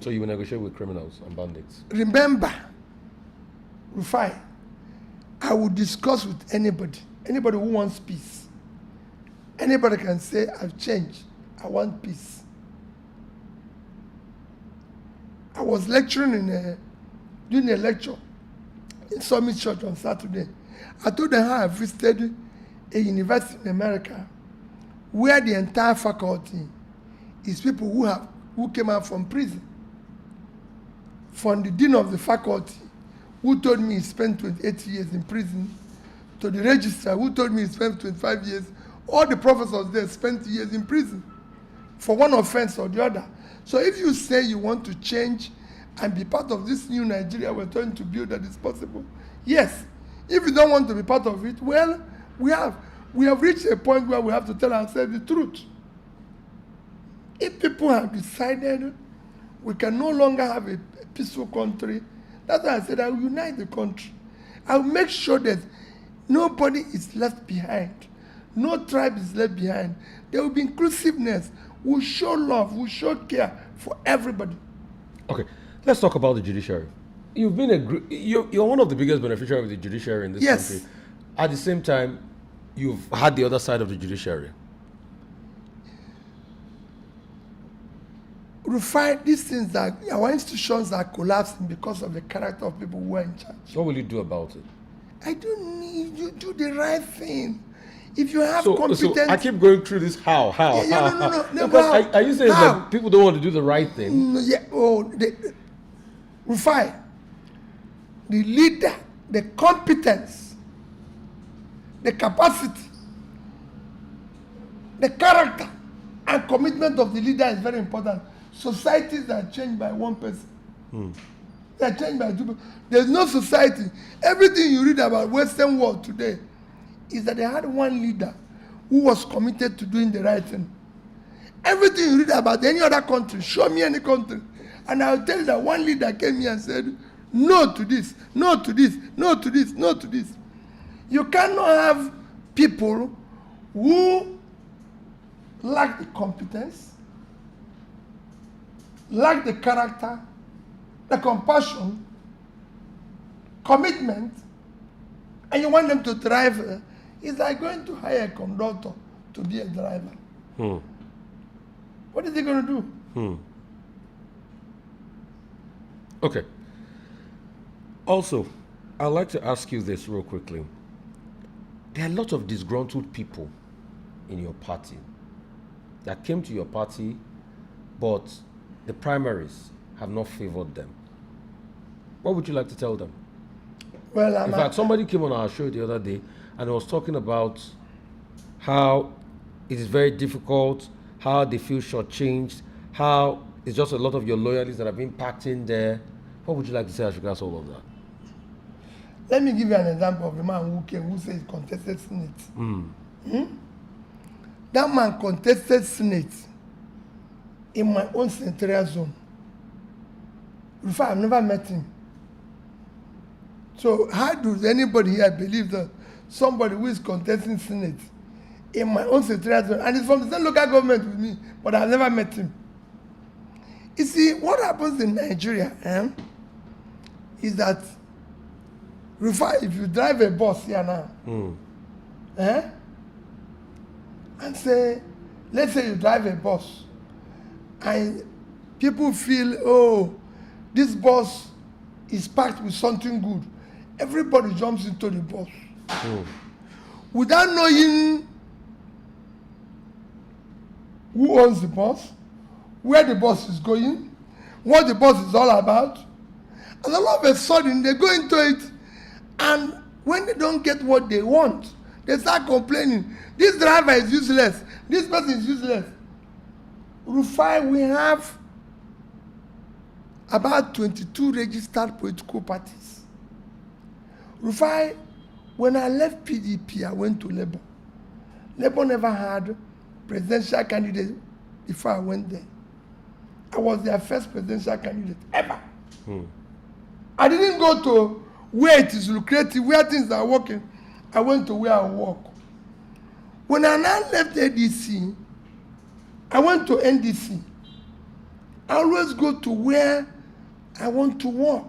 So you will negotiate with criminals and bandits? Remember, Rufai, I will discuss with anybody who wants peace. Anybody can say, I've changed. I want peace. I was lecturing doing a lecture in Summit Church on Saturday. I told them how I visited a university in America where the entire faculty is people who came out from prison. From the dean of the faculty, who told me he spent 28 years in prison, to the registrar, who told me he spent 25 years. All the professors there spent years in prison for one offense or the other. So if you say you want to change and be part of this new Nigeria we're trying to build that is possible, yes. If you don't want to be part of it, well, we have reached a point where we have to tell ourselves the truth. If people have decided we can no longer have a peaceful country, that's why I said I will unite the country. I will make sure that nobody is left behind. No tribe is left behind. There will be inclusiveness. We'll show love. We'll show care for everybody. Okay, let's talk about the judiciary. You've been you're one of the biggest beneficiaries of the judiciary in this country. At the same time, you've had the other side of the judiciary. Rufai, these things that our institutions are collapsing because of the character of people who are in charge. What will you do about it? I don't need you to do the right thing. If you have competence... So I keep going through this how. No. Because are you saying that people don't want to do the right thing? No, yeah, Rufai, the leader, the competence, the capacity, the character and commitment of the leader is very important. Societies are changed by one person. They are changed by two people. There's no society. Everything you read about Western world today is that they had one leader who was committed to doing the right thing. Everything you read about any other country, show me any country, and I'll tell you that one leader came here and said, no to this, no to this, no to this, no to this. You cannot have people who lack the competence, lack the character, the compassion, commitment, and you want them to drive. It's like going to hire a conductor to be a driver. What is he going to do? Okay. Also, I'd like to ask you this real quickly. There are a lot of disgruntled people in your party that came to your party, but the primaries have not favored them. What would you like to tell them? Well, in fact, somebody came on our show the other day and was talking about how it is very difficult, how they feel shortchanged, how it's just a lot of your loyalists that have been packed in there. What would you like to say as regards all of that? Let me give you an example of the man who came, who says contested Senate. That man contested Senate in my own senatorial zone. In fact, I've never met him. So how does anybody here believe that somebody who is contesting Senate in my own senatorial zone, and he's from the same local government with me, but I've never met him? You see, what happens in Nigeria is that, Rufai, if you drive a bus here now, and say, let's say you drive a bus, and people feel, oh, this bus is packed with something good. Everybody jumps into the bus. without knowing who owns the bus, where the bus is going, what the bus is all about. And all of a sudden, they go into it, and when they don't get what they want, they start complaining. This driver is useless. This person is useless. Rufai, we have about 22 registered political parties. Rufai, when I left PDP, I went to Labour. Labour never had presidential candidate before I went there. I was their first presidential candidate ever. I didn't go to where it is lucrative, where things are working. I went to where I work. When I now left ADC, I went to NDC. I always go to where I want to work.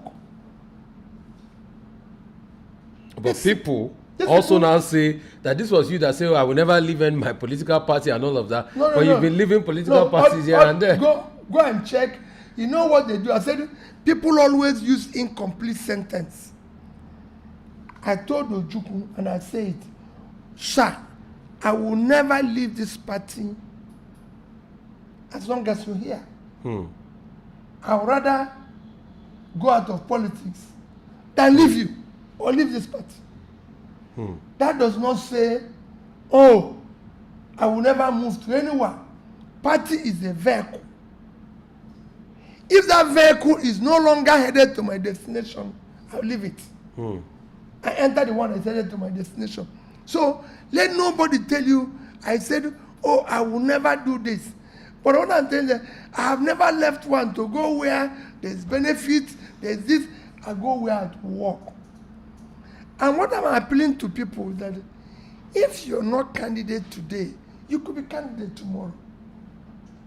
But people also now say that this was you that say, oh, I will never leave in my political party and all of that. No, but you've been leaving political parties here and there. Go and check. You know what they do? I said, people always use incomplete sentence. I told Ojukwu, and I said, sir, I will never leave this party as long as you're here. I would rather go out of politics than leave you or leave this party. That does not say, oh, I will never move to anyone. Party is a vehicle. If that vehicle is no longer headed to my destination, I'll leave it. I enter the one that's headed to my destination. So let nobody tell you, I said, oh, I will never do this. But what I'm telling you, I have never left one to go where there's benefit, there's this, I go where I work. And what I'm appealing to people is that if you're not candidate today, you could be candidate tomorrow.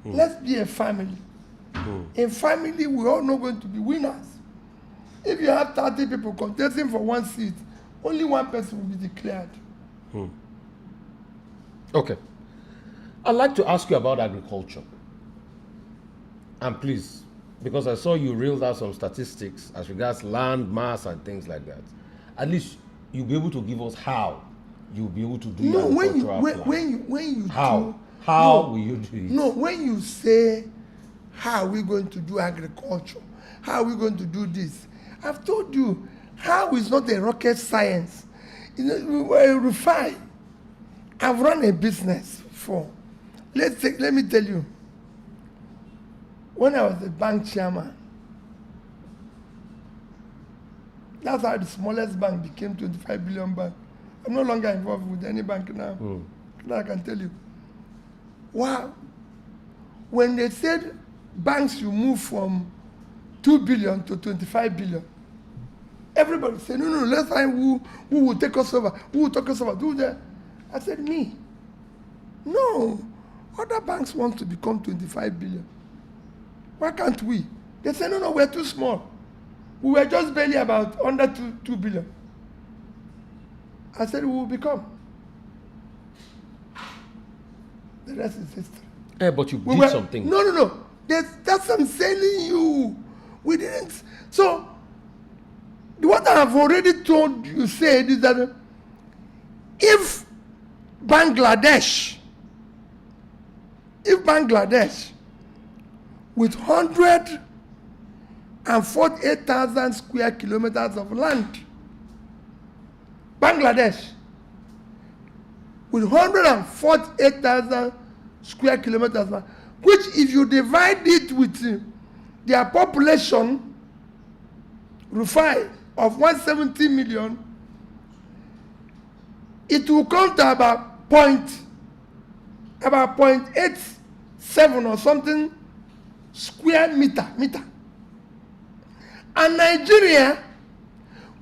Let's be a family. In family, we're all not going to be winners. If you have 30 people contesting for one seat, only one person will be declared. Okay. I'd like to ask you about agriculture. And please, because I saw you reeled out some statistics as regards land mass and things like that. At least you'll be able to give us how you'll be able to do No, when you will you do it? No, when you say, how are we going to do agriculture? How are we going to do this? I've told you, how is not a rocket science. You know, Rufai, I've run a business for. Let me tell you. When I was a bank chairman, that's how the smallest bank became 25 billion bank. I'm no longer involved with any bank now. That I can tell you. Wow. When they said banks will move from 2 billion to 25 billion, everybody said, no, let's find who will take us over. Who will take us over? Do that. I said, me. No. Other banks want to become 25 billion. Why can't we? They said, no, we're too small. We were just barely about under 2 billion. I said, we will become. The rest is history. But you did something. No. That's what I'm telling you. We didn't. So, what I have already told you said is that if Bangladesh with 148,000 square kilometers of land, Bangladesh with 148,000 square kilometers, which if you divide it with their population, Rufai, of 170 million, it will come to about 0.87 or something square meter. And Nigeria,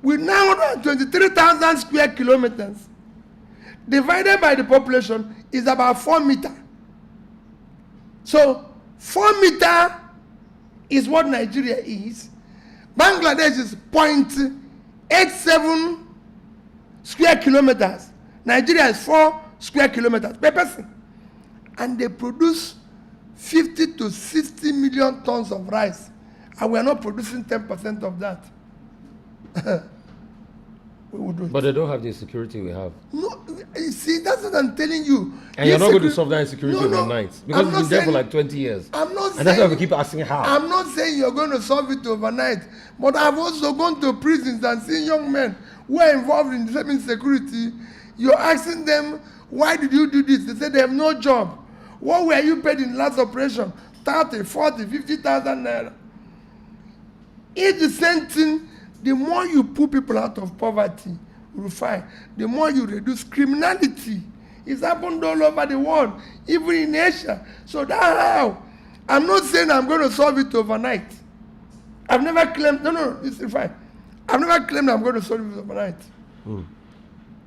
with 923,000 square kilometers, divided by the population, is about 4 meters. So 4 meters is what Nigeria is. Bangladesh is 0.87 square kilometers. Nigeria is 4 square kilometers per person. And they produce 50 to 60 million tons of rice. And we are not producing 10% of that. we will do it. But they don't have the security we have. No, you see, that's what I'm telling you. And you're not going to solve that insecurity overnight. Because I'm it's not been there for saying- like 20 years. I'm not And saying, that's why we keep asking how. I'm not saying you're going to solve it overnight, but I've also gone to prisons and seen young men who are involved in the same insecurity. You're asking them, why did you do this? They say they have no job. What were you paid in the last operation? 30, 40, 50,000 naira. It's the same thing. The more you pull people out of poverty, Rufai, the more you reduce criminality. It's happened all over the world, even in Asia. So that's how. I'm not saying I'm going to solve it overnight. I've never claimed, no, it's fine. I've never claimed I'm going to solve it overnight.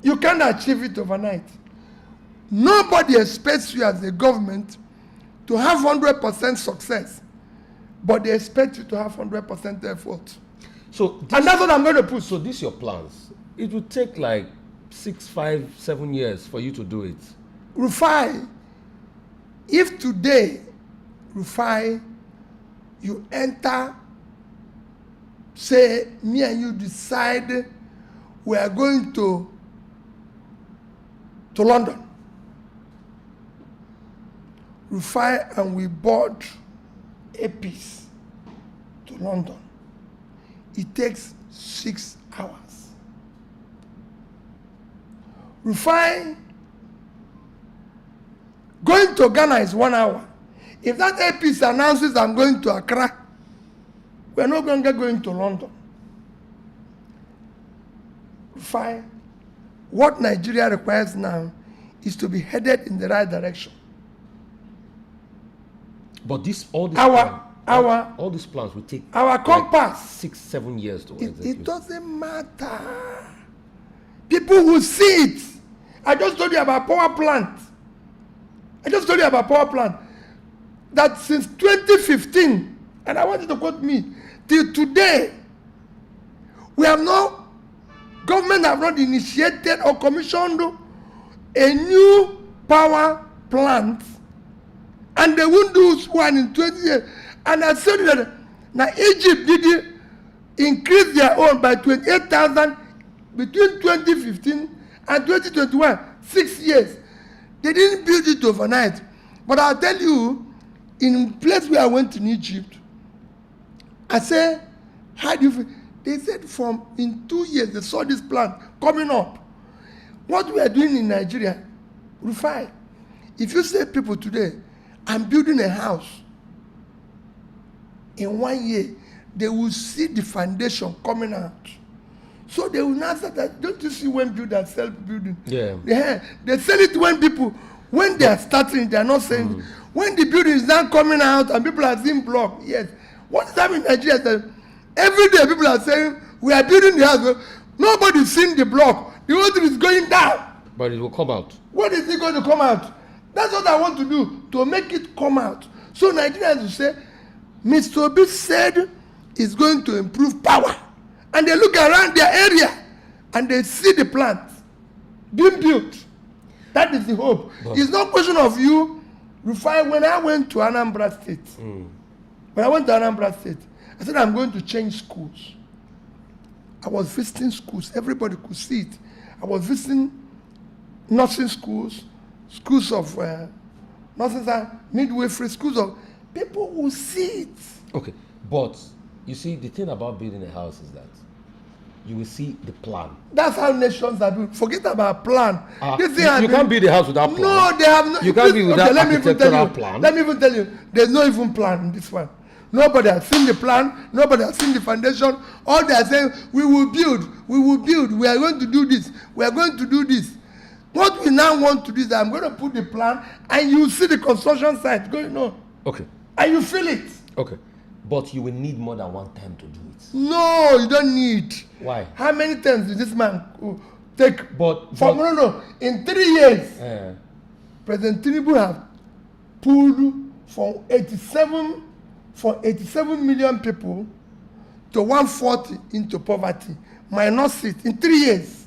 You can't achieve it overnight. Nobody expects you as a government to have 100% success, but they expect you to have 100% effort. So And that's what I'm going to push. So these your plans. It will take like 6, 5, 7 years for you to do it. Rufai, if today, Rufai, you enter, say, me and you decide we are going to London. Rufai, and we bought a piece to London. It takes 6 hours. Rufai, going to Ghana is 1 hour. If that APC announces I'm going to Accra, we're no longer going to London. Rufai, what Nigeria requires now is to be headed in the right direction. But all these plans will take our compass. 6, 7 years to execute. It doesn't matter. People will see it. I just told you about power plant. That since 2015, and I want you to quote me, till today, government have not initiated or commissioned a new power plant, and they won't do one in 20 years. And I said that now Egypt did increase their own by 28,000 between 2015 and 2021, 6 years. They didn't build it overnight. But I'll tell you, in place where I went in Egypt, I said, how do you feel? They said in 2 years, they saw this plant coming up. What we are doing in Nigeria, Rufai, if you say people today, I'm building a house, in 1 year, they will see the foundation coming out. So they will not say that, don't you see when builders sell building? Yeah. They sell it when they are starting, they are not saying, when the building is now coming out and people are seeing block, yes. What is happening in Nigeria is that every day people are saying, we are building the house, nobody is seeing the block. The whole thing is going down. But it will come out. When is it going to come out? That's what I want to do, to make it come out. So Nigerians will say, Mr. Obi said he's going to improve power. And they look around their area and they see the plant being built. That is the hope. But it's not a question of you. Rufai, when I went to Anambra State, I said, I'm going to change schools. I was visiting schools. Everybody could see it. I was visiting nursing schools, schools of nurses and midwifery schools of people will see it. Okay, but you see, the thing about building a house is that you will see the plan. That's how nations are doing. Forget about plan. You can't build a house without plan. No, they have no. You can't build without architectural plan. Let me even tell you, there's no even plan in this one. Nobody has seen the plan. Nobody has seen the foundation. All they are saying, we will build. We are going to do this. We are going to do this. What we now want to do is I'm going to put the plan and you see the construction site going on. Okay. And you feel it. Okay. But you will need more than one time to do it. No, you don't need. Why? How many times did this man take? No. In 3 years, President Tinubu have pulled from 87 million people to 140 into poverty, minus it in 3 years.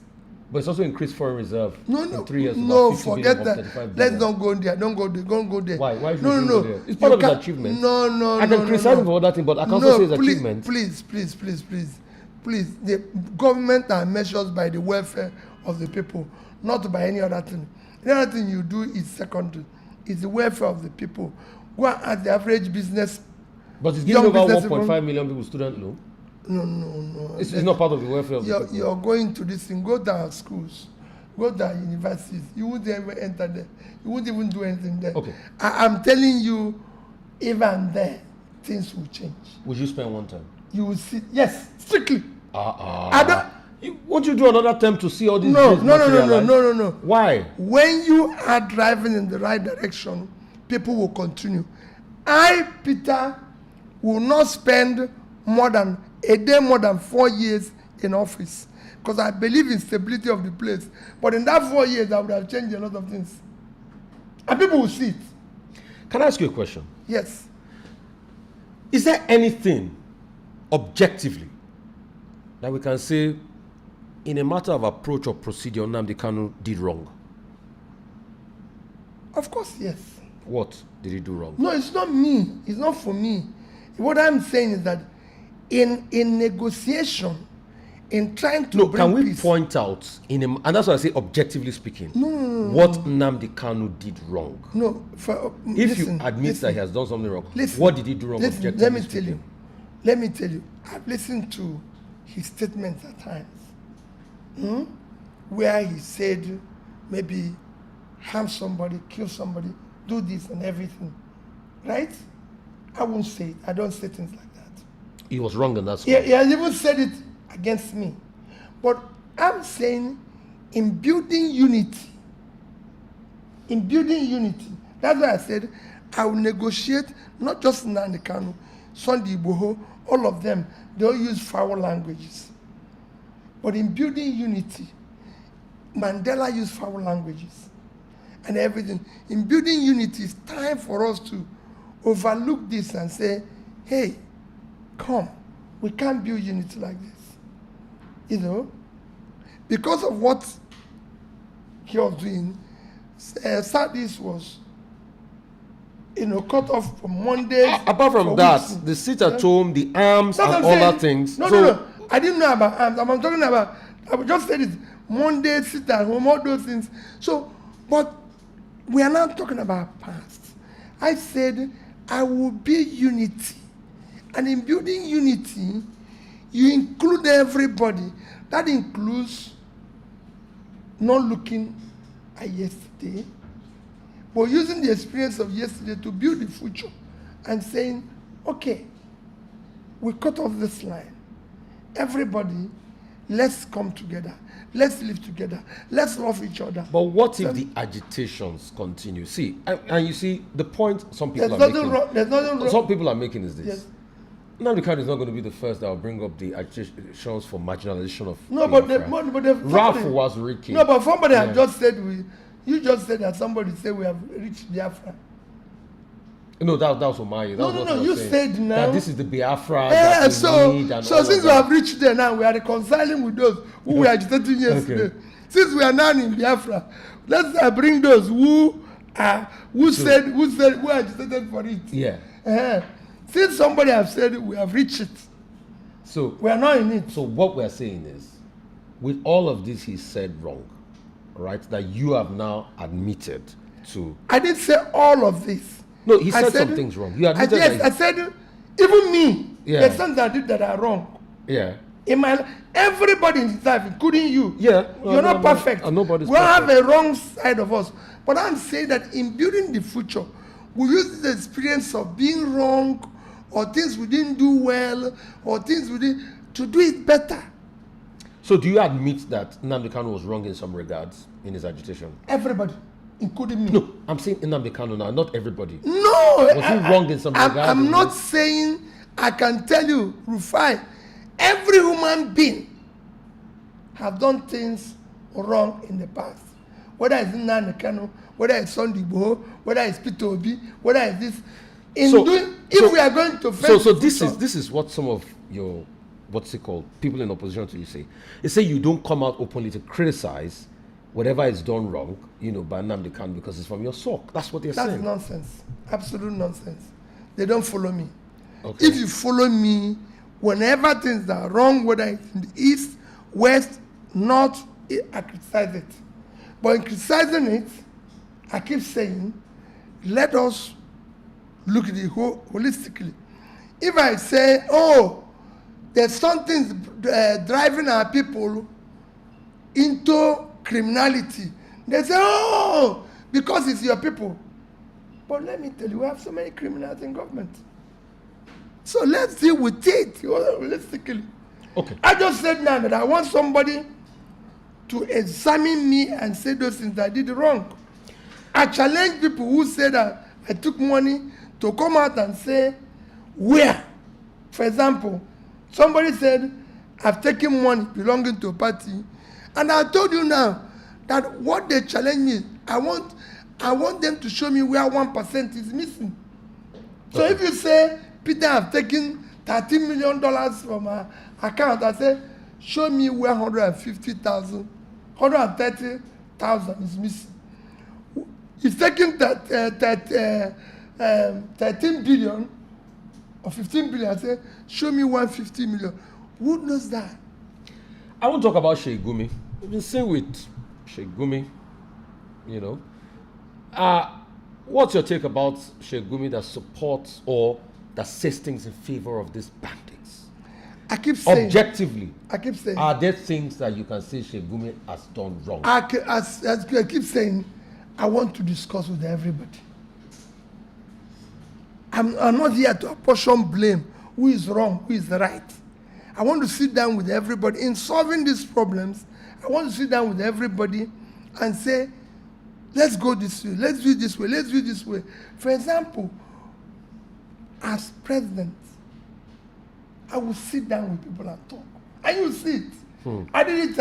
But it's also increased foreign reserve. No, in 3 years. No, forget that. Let's not go there. Don't go there. Why? Why should no, we no. go there? It's part of his achievement. No. I can criticize him for all that thing, but I can also say his achievement. Please. please, the government are measured by the welfare of the people, not by any other thing. Any other thing you do is secondary. It's the welfare of the people. Go and ask the average business. But it's giving over 1.5 million people student loan. No. It's not part of the welfare of the people. You're going to this thing. Go to our schools. Go to our universities. You won't ever enter there. You won't even do anything there. Okay. I'm telling you, even there, things will change. Would you spend one time? You will see. Yes, strictly. Won't you do another attempt to see all these? No. Why? When you are driving in the right direction, people will continue. I, Peter, will not spend more than 4 years in office because I believe in stability of the place. But in that 4 years, I would have changed a lot of things. And people will see it. Can I ask you a question? Yes. Is there anything objectively that we can say in a matter of approach or procedure Nnamdi Kanu did wrong? Of course, yes. What did he do wrong? No, it's not me. It's not for me. What I'm saying is that in negotiation, in trying to bring can we peace, point out and that's why I say objectively speaking, what Nnamdi Kanu did wrong? No, if you admit that he has done something wrong, what did he do wrong? Objectively let me speaking? tell you. Let me tell you. I've listened to his statements at times, where he said maybe harm somebody, kill somebody, do this and everything, right? I won't say it. I don't say things like that. He was wrong in that. He has even said it against me. But I'm saying in building unity, that's why I said I will negotiate, not just Nnamdi Kanu, Sunday Igboho, all of them, they all use foul languages. But in building unity, Mandela used foul languages and everything. In building unity, it's time for us to overlook this and say, hey, come, we can't build unity like this. You know, because of what he was doing, Southeast was, cut off from Mondays. Apart from that, weeks. the sit at home, the arms, and all that things. No. I didn't know about arms. I'm talking about, I just said it, Monday, sit at home, all those things. So, but we are not talking about past. I said, I will build unity. And in building unity, you include everybody. That includes not looking at yesterday, but using the experience of yesterday to build the future and saying, okay, we cut off this line. Everybody, let's come together. Let's live together. Let's love each other. But what if the agitations continue? See, and you see, the point some people there's are nothing making. Wrong. There's nothing wrong. Some people are making is this. Yes. Nnamdi Kanu is not going to be the first that will bring up the agitations for marginalization of. No, but Ralph was Ricky. No, but somebody have just said you just said that somebody said we have reached Biafra. No, that was Omaye. No, you said now that this is the Biafra that we need and so since we have reached there now, we are reconciling with those who were agitating yesterday. Okay. Since we are now in Biafra, let's bring those who agitated for it. Yeah. Since somebody has said we have reached it, so we are not in it. So what we are saying is, with all of this he said wrong, right? That you have now admitted to. I didn't say all of this. No, he said some things wrong. You admitted I said, even me, there's things I did that are wrong. Yeah. Everybody in his life, including you. Yeah. You're not perfect. Nobody's we have a wrong side of us. But I'm saying that in building the future, we use the experience of being wrong or things we didn't do well or things we did to do it better. So do you admit that Nnamdi Kanu was wrong in some regards in his agitation? Everybody. Including me. No, I'm saying Nnamdi Kanu now, not everybody. No! Was he wrong in some regards? I'm not saying, I can tell you, Rufai, every human being have done things wrong in the past. Whether it's Nnamdi Kanu, whether it's Sunday Igboho, whether it's Peter Obi, whether it's this. If we are going to face So this is what some of your, what's it called, people in opposition to you say. They say you don't come out openly to criticize whatever is done wrong, by Nnamdi Kanu because it's from your sock. That's what they're saying. That's nonsense. Absolute nonsense. They don't follow me. Okay. If you follow me, Whenever things are wrong, whether it's in the east, west, north, I criticize it. But in criticizing it, I keep saying, let us look at it holistically. If I say, oh, there's something driving our people into criminality, they say, oh, because it's your people. But let me tell you, we have so many criminals in government. So let's deal with it holistically. Okay. I just said now that I want somebody to examine me and say those things that I did wrong. I challenge people who say that I took money to come out and say where. For example, somebody said I've taken money belonging to a party, and I told you now that what they challenge me, I want them to show me where 1% is missing. So if you say, Peter, I've taken $13 million from my account, I say, show me where 130,000 is missing. He's taking 13 billion or 15 billion. I say, show me 150 million. Who knows that? I won't talk about Sheikh Gumi. We've been saying with Sheikh Gumi, you know. What's your take about Sheikh Gumi that supports or that says things in favor of these bandits? I keep saying. Objectively, I keep saying. are there things that you can say Sheikh Gumi has done wrong? I keep saying, I want to discuss with everybody. I'm not here to apportion blame. Who is wrong? Who is right? I want to sit down with everybody. In solving these problems, I want to sit down with everybody and say, let's go this way, let's do it this way, let's do it this way. For example, as president, I will sit down with people and talk. And you see it. I did it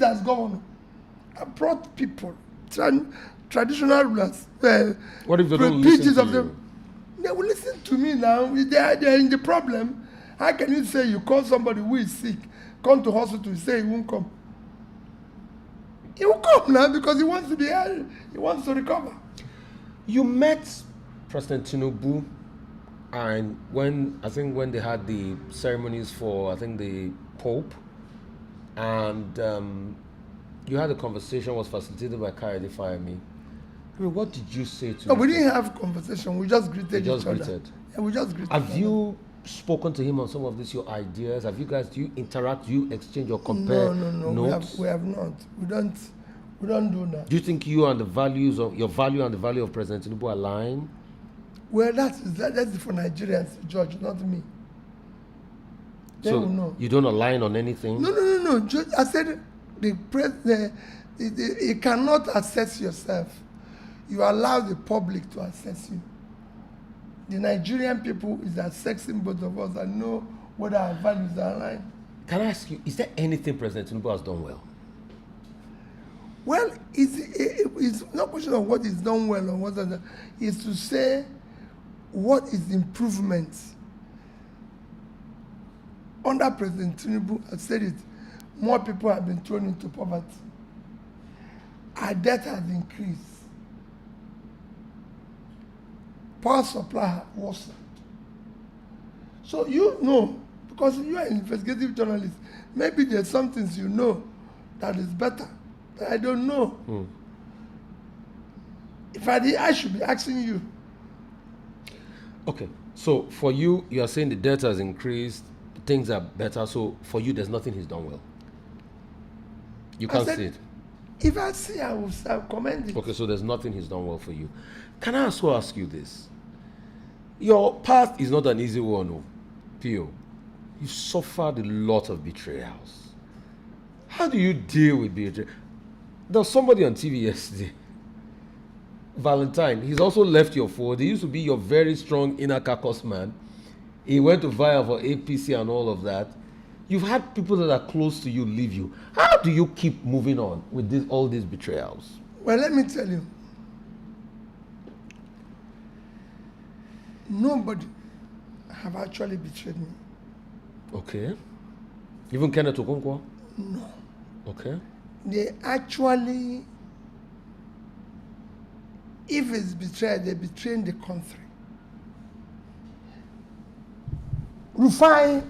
as governor. I brought people, traditional rulers, What if they don't listen to you? They will listen to me now. They are in the problem. How can you say you call somebody who is sick, come to hospital, say he won't come? He will come now because he wants to be here. He wants to recover. You met President Tinubu, and when they had the ceremonies for the Pope, and you had a conversation was facilitated by Kayode Fayemi. I mean, what did you say to him? No, we didn't have conversation. We just greeted each other. Yeah, we just greeted. Have you spoken to him on some of these your ideas? Have you guys, do you interact, do you exchange or compare notes? We have not. We don't do that. Do you think you and the values of your value and the value of President Tinubu align? Well, that's for Nigerians to judge, not me. They will know. You don't align on anything? No. I said you cannot assess yourself. You allow the public to assess you. The Nigerian people is assessing both of us and know whether our values are aligned. Can I ask you, is there anything President Tinubu has done well? Well, it's not a question of what is done well or what is done. It's to say what is improvement. Under President Tinubu, I said it, more people have been thrown into poverty. Our debt has increased. Power supply has worsened. So you know, because you are an investigative journalist, maybe there's some things you know that is better. But I don't know. If I did, I should be asking you. Okay, so for you, you are saying the debt has increased, things are better, so for you, there's nothing he's done well. You can't see it. If I see, I will commend it. Okay, so there's nothing he's done well for you. Can I also ask you this? Your path is not an easy one, no. Pio. You suffered a lot of betrayals. How do you deal with betrayal? There was somebody on TV yesterday, Valentine. He's also left your fold. He used to be your very strong inner caucus man. He went to vie for APC and all of that. You've had people that are close to you leave you. How do you keep moving on with all these betrayals? Well, let me tell you. Nobody have actually betrayed me. Okay. Even Kenneth Okonkwo? No. Okay. They actually, if it's betrayed, they're betraying the country. Rufai,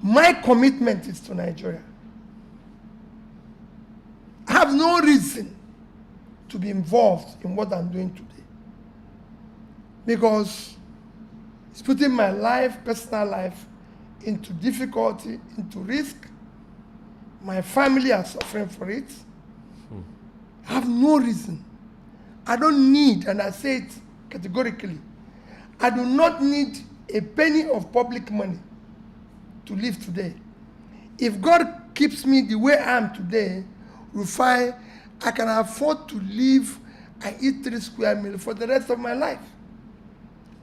my commitment is to Nigeria. I have no reason to be involved in what I'm doing today, because it's putting my life, personal life, into difficulty, into risk. My family are suffering for it. I have no reason. I don't need, and I say it categorically, I do not need a penny of public money to live today. If God keeps me the way I am today, Rufai, I can afford to live and eat 3 square meals for the rest of my life.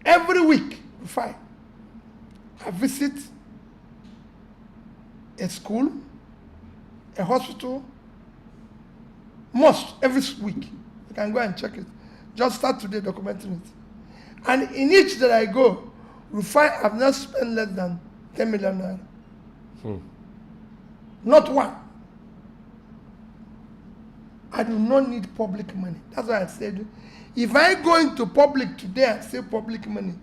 Every week, Rufai, I visit a school, a hospital, mosque every week. You can go and check it. Just start today documenting it. And in each that I go, Rufai, I've not spent less than 10 million naira. Not one. I do not need public money. That's why I said, if I go into public today and say public money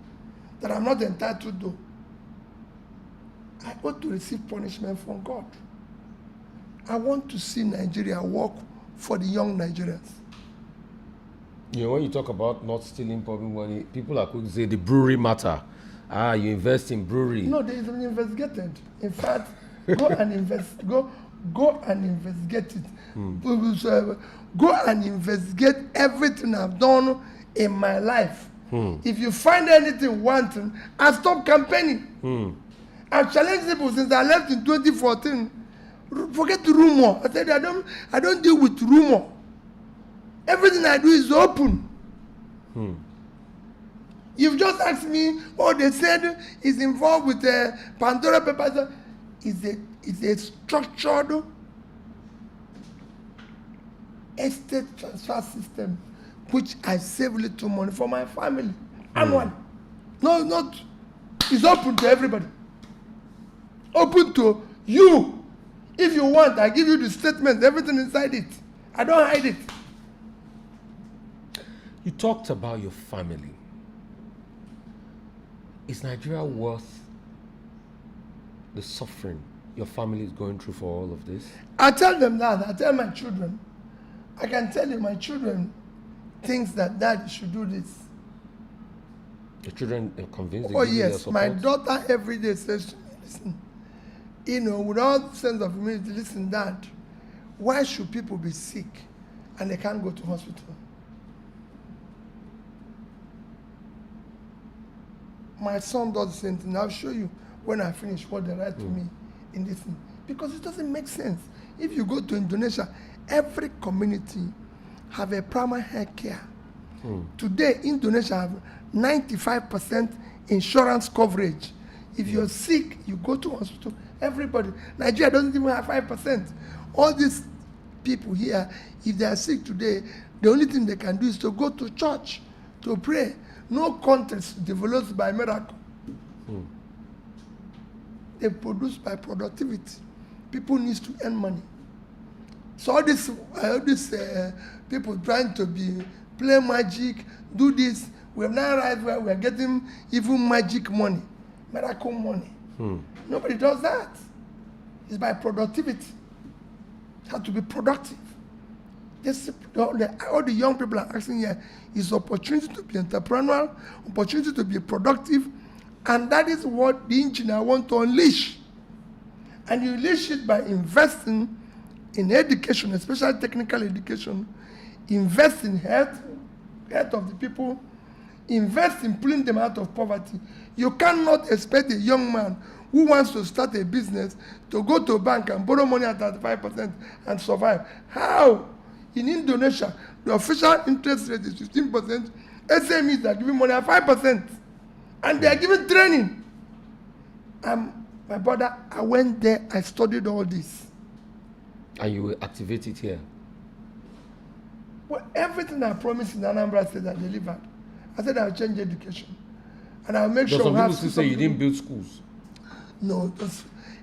that I'm not entitled to, I ought to receive punishment from God. I want to see Nigeria work for the young Nigerians. You know, when you talk about not stealing public money, people are quick to say the brewery matter. You invest in brewery. No, they been investigated. In fact, go and investigate it. Go and investigate everything I've done in my life. If you find anything wanting, I stop campaigning. I've challenged people since I left in 2014. Forget the rumor. I said I don't deal with rumor. Everything I do is open. You've just asked me, they said is involved with the Pandora Papers. It's a structured estate transfer system which I save little money for my family annually. No, not. It's open to everybody. Open to you. If you want, I give you the statement, everything inside it. I don't hide it. You talked about your family. Is Nigeria worth the suffering your family is going through for all of this? I tell them that. I tell my children. I can tell you my children thinks that Dad should do this. Your children are convinced? Oh yes, my daughter every day says to me, listen, with all sense of humility, listen, Dad, why should people be sick and they can't go to hospital? My son does the same thing. I'll show you when I finish what they write to me in this thing. Because it doesn't make sense. If you go to Indonesia, every community have a primary health care. Today, Indonesia have 95% insurance coverage. If you're sick, you go to hospital. Everybody. Nigeria doesn't even have 5%. All these people here, if they are sick today, the only thing they can do is to go to church to pray. No countries developed by miracle. They produce by productivity. People need to earn money. So all these people trying to play magic, do this. We have now right where we are getting even magic money, miracle money. Nobody does that. It's by productivity. You have to be productive. All the young people are asking here is opportunity to be entrepreneurial, opportunity to be productive, and that is what the engineer want to unleash. And you unleash it by investing in education, especially technical education, invest in health of the people, invest in pulling them out of poverty. You cannot expect a young man who wants to start a business to go to a bank and borrow money at 35% and survive. How? In Indonesia, the official interest rate is 15%. SMEs are giving money at 5%. And they are giving training. My brother, I went there, I studied all this. And you will activate it here? Well, everything I promised in Anambra State I delivered. I said I'll change education. And I'll make sure some we have... people still say you didn't build schools. No,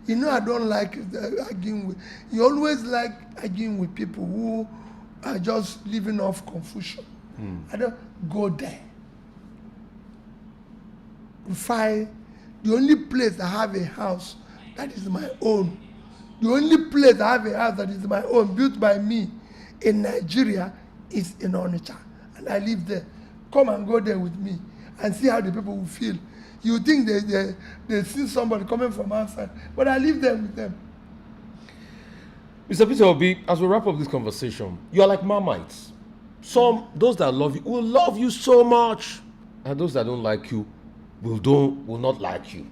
I don't like arguing with... You always like arguing with people who are just living off Confucian. I don't go there. Rufai, The only place I have a house that is my own, the only place I have a house that is my own, built by me in Nigeria, is in Onitsha. And I live there. Come and go there with me and see how the people will feel. You think they see somebody coming from outside, but I live there with them. Mr. Peter Obi, as we wrap up this conversation, you are like Marmites. Those that love you will love you so much, and those that don't like you will not like you.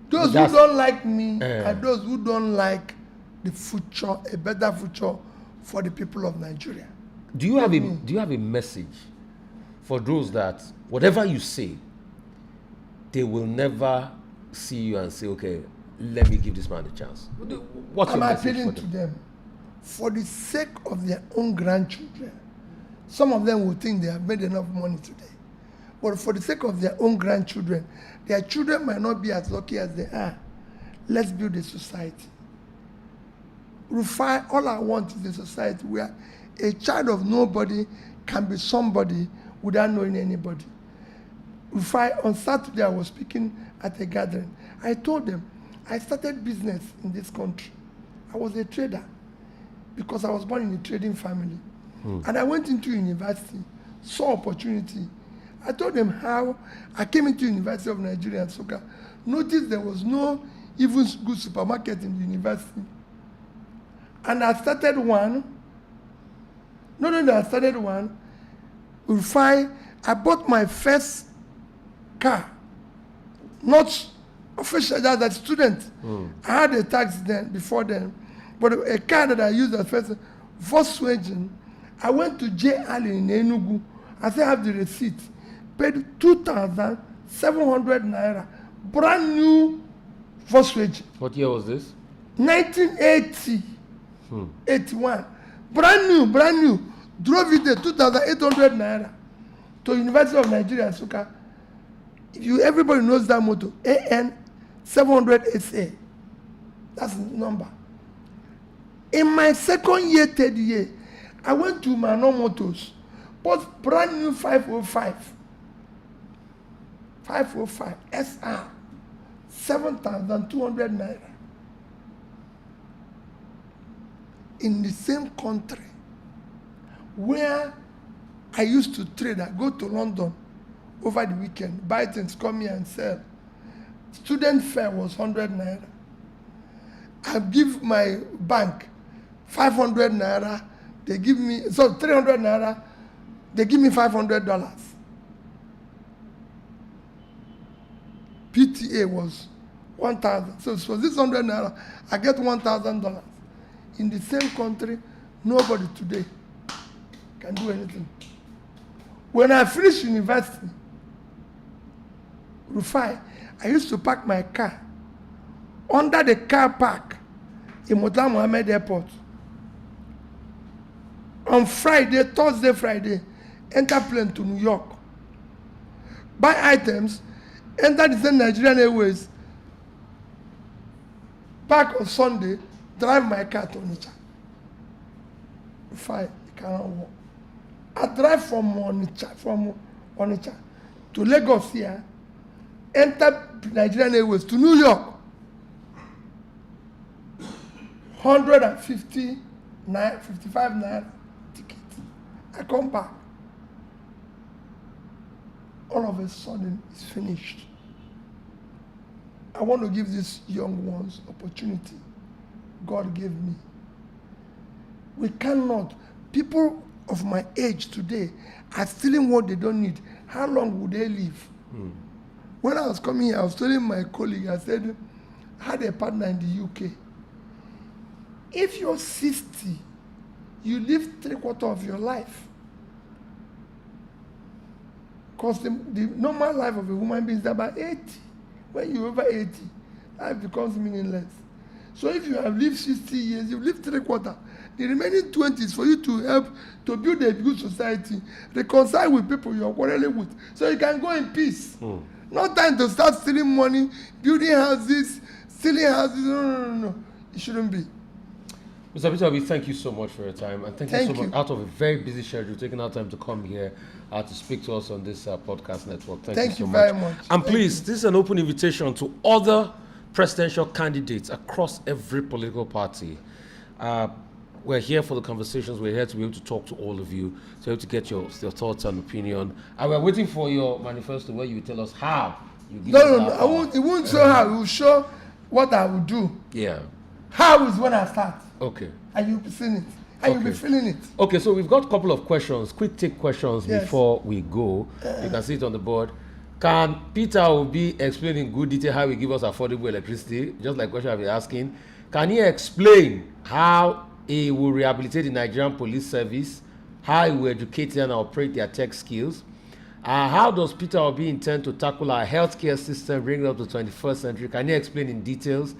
Those who don't like me are those who don't like the future, a better future for the people of Nigeria. Do you have a message for those that whatever you say, they will never see you and say, okay, let me give this man a chance? What's your message for them? I'm appealing to them for the sake of their own grandchildren. Some of them will think they have made enough money today. But for the sake of their own grandchildren, their children might not be as lucky as they are. Let's build a society. Rufai, all I want is a society where a child of nobody can be somebody without knowing anybody. Rufai, on Saturday I was speaking at a gathering. I told them, I started business in this country. I was a trader because I was born in a trading family. And I went into university, saw opportunity. I told them how I came into University of Nigeria and Soka. Noticed there was no even good supermarket in the university. And I started one. Not only I started one, I bought my first car. Not official, as a student. I had a tax then, before then. But a car that I used at first, Volkswagen, I went to J. Allen in Enugu. I said I have the receipt. Paid 2,700 naira. Brand new Volkswagen. What year was this? 1980. 81. Brand new. Drove it there, 2,800 naira. To University of Nigeria, Suka. Everybody knows that motto. AN 700 SA. That's the number. In my second year, third year, I went to Mano Motors, bought brand new 505 SR, 7,200 naira. In the same country where I used to trade, I go to London over the weekend, buy things, come here and sell. Student fare was 100 naira. I give my bank 500 naira. They give me 300 naira. They give me $500. PTA was 1,000. So for this 100 naira, I get $1,000. In the same country, nobody today can do anything. When I finished university, Rufai, I used to park my car under the car park in Murtala Mohammed Airport. On Thursday, Friday, enter plane to New York. Buy items, enter the same Nigerian Airways, park on Sunday, drive my car to Onitsha. Rufai, it cannot walk. I drive from Onitsha to Lagos here, enter Nigerian Airways to New York. 150 naira, 55 naira ticket. I come back. All of a sudden, it's finished. I want to give these young ones opportunity God gave me. We cannot. People of my age today are stealing what they don't need. How long would they live? When I was coming here, I was telling my colleague, I said, I had a partner in the UK. If you're 60, you live 3/4 of your life. Because the normal life of a human being is about 80. When you're over 80, life becomes meaningless. So if you have lived 60 years, you've lived 3/4. The remaining 20 is for you to help to build a good society, reconcile with people you're quarreling with, so you can go in peace. No time to start stealing money, building houses, stealing houses. No. It shouldn't be. Mr. Peter Obi, thank you so much for your time, and thank you so much out of a very busy schedule, taking out time to come here to speak to us on this podcast network. Thank you you so very much. much. And Thank please, this is an open invitation to other presidential candidates across every political party. We're here for the conversations. We're here to be able to talk to all of you, to be able to get your thoughts and opinion. And we're waiting for your manifesto where you tell us how you give us No, that I power. won't. It won't show how. It will show what I will do. Yeah. How is when I start, Okay. and you'll be seeing it, and you'll be Okay. feeling it. Okay, so we've got a couple of questions, quick take questions Yes. before we go. You can see it on the board. Can Peter Obi explain in good detail how he give us affordable electricity? Just like question I've been asking. Can he explain how he will rehabilitate the Nigerian police service, how he will educate them and operate their tech skills? How does Peter Obi intend to tackle our healthcare system, bring it up to the 21st century? Can he explain in details?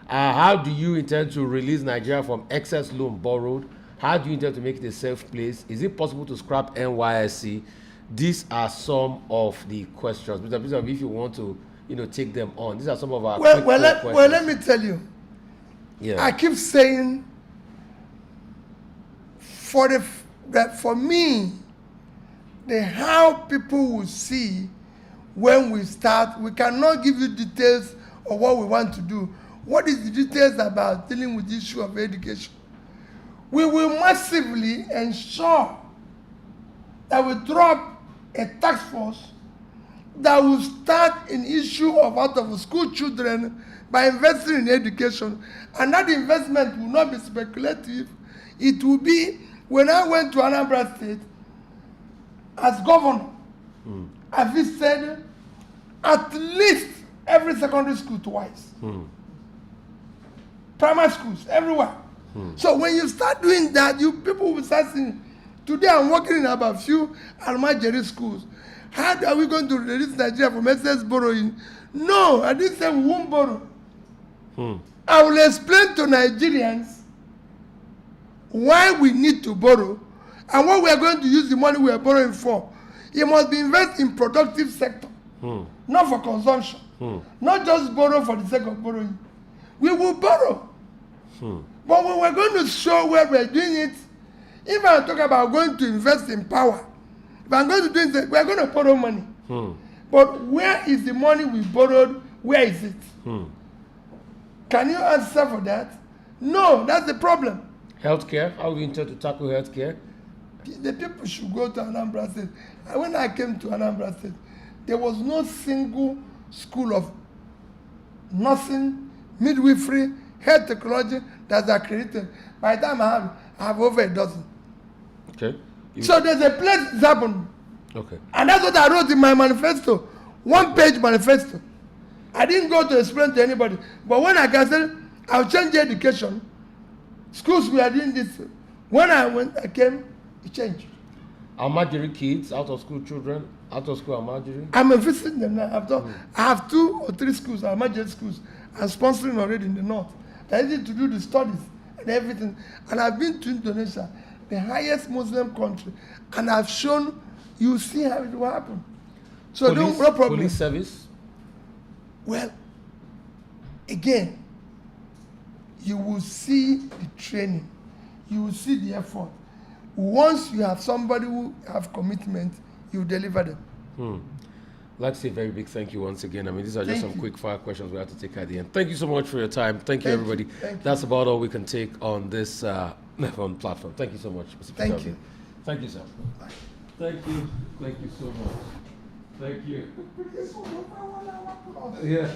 How do you intend to release Nigeria from excess loan borrowed? How do you intend to make it a safe place? Is it possible to scrap NYSC? These are some of the questions. Mr. Obi, if you want to, take them on. These are some of our quick questions. Well, let me tell you. Yeah. I keep saying, that for me, how people will see when we start, we cannot give you details of what we want to do. What is the details about dealing with the issue of education? We will massively ensure that we drop a task force that will start an issue of out of school children by investing in education. And that investment will not be speculative. It will be, when I went to Anambra State, as governor, I visited at least every secondary school twice. Primary schools, everywhere. So when you start doing that, people will start saying, today I'm working in about a few Almajiri schools. How are we going to release Nigeria from excess borrowing? No, I didn't say we won't borrow. I will explain to Nigerians why we need to borrow and what we are going to use the money we are borrowing for. It must be invested in productive sector, not for consumption. Not just borrow for the sake of borrowing. We will borrow. But when we're going to show where we're doing it, if I talk about going to invest in power, if I'm going to do it, we're going to borrow money. But where is the money we borrowed? Where is it? Can you answer for that? No, that's the problem. Healthcare, how do you intend to tackle healthcare? The people should go to Anambra State. And when I came to Anambra State, there was no single school of nursing, midwifery, health technology that's accredited. By the time I have over a dozen. Okay. So there's a place that's happened. Okay. And that's what I wrote in my manifesto. One-page manifesto. I didn't go to explain to anybody. But when I said, I'll change education, schools we are doing this. When I came, it changed. Almajiri kids, out of school children, out of school Almajiri? I'm visiting them now. I have 2 or 3 schools, Almajiri schools. I'm sponsoring already in the north. I need to do the studies and everything. And I've been to Indonesia, the highest Muslim country. And I've shown, you see how it will happen. So no problem. Police service? Well, again, you will see the training. You will see the effort. Once you have somebody who have commitment, you deliver them. I'd like to say a very big thank you once again. I mean, these are just Thank some you. quick fire questions we have to take at the end. Thank you so much for your time. Thank you, everybody. Thank you. That's about all we can take on this on platform. Thank you so much, Mr. Thank Peter. you. Thank you, sir. Thank you. Thank you so much. Thank you. Yes.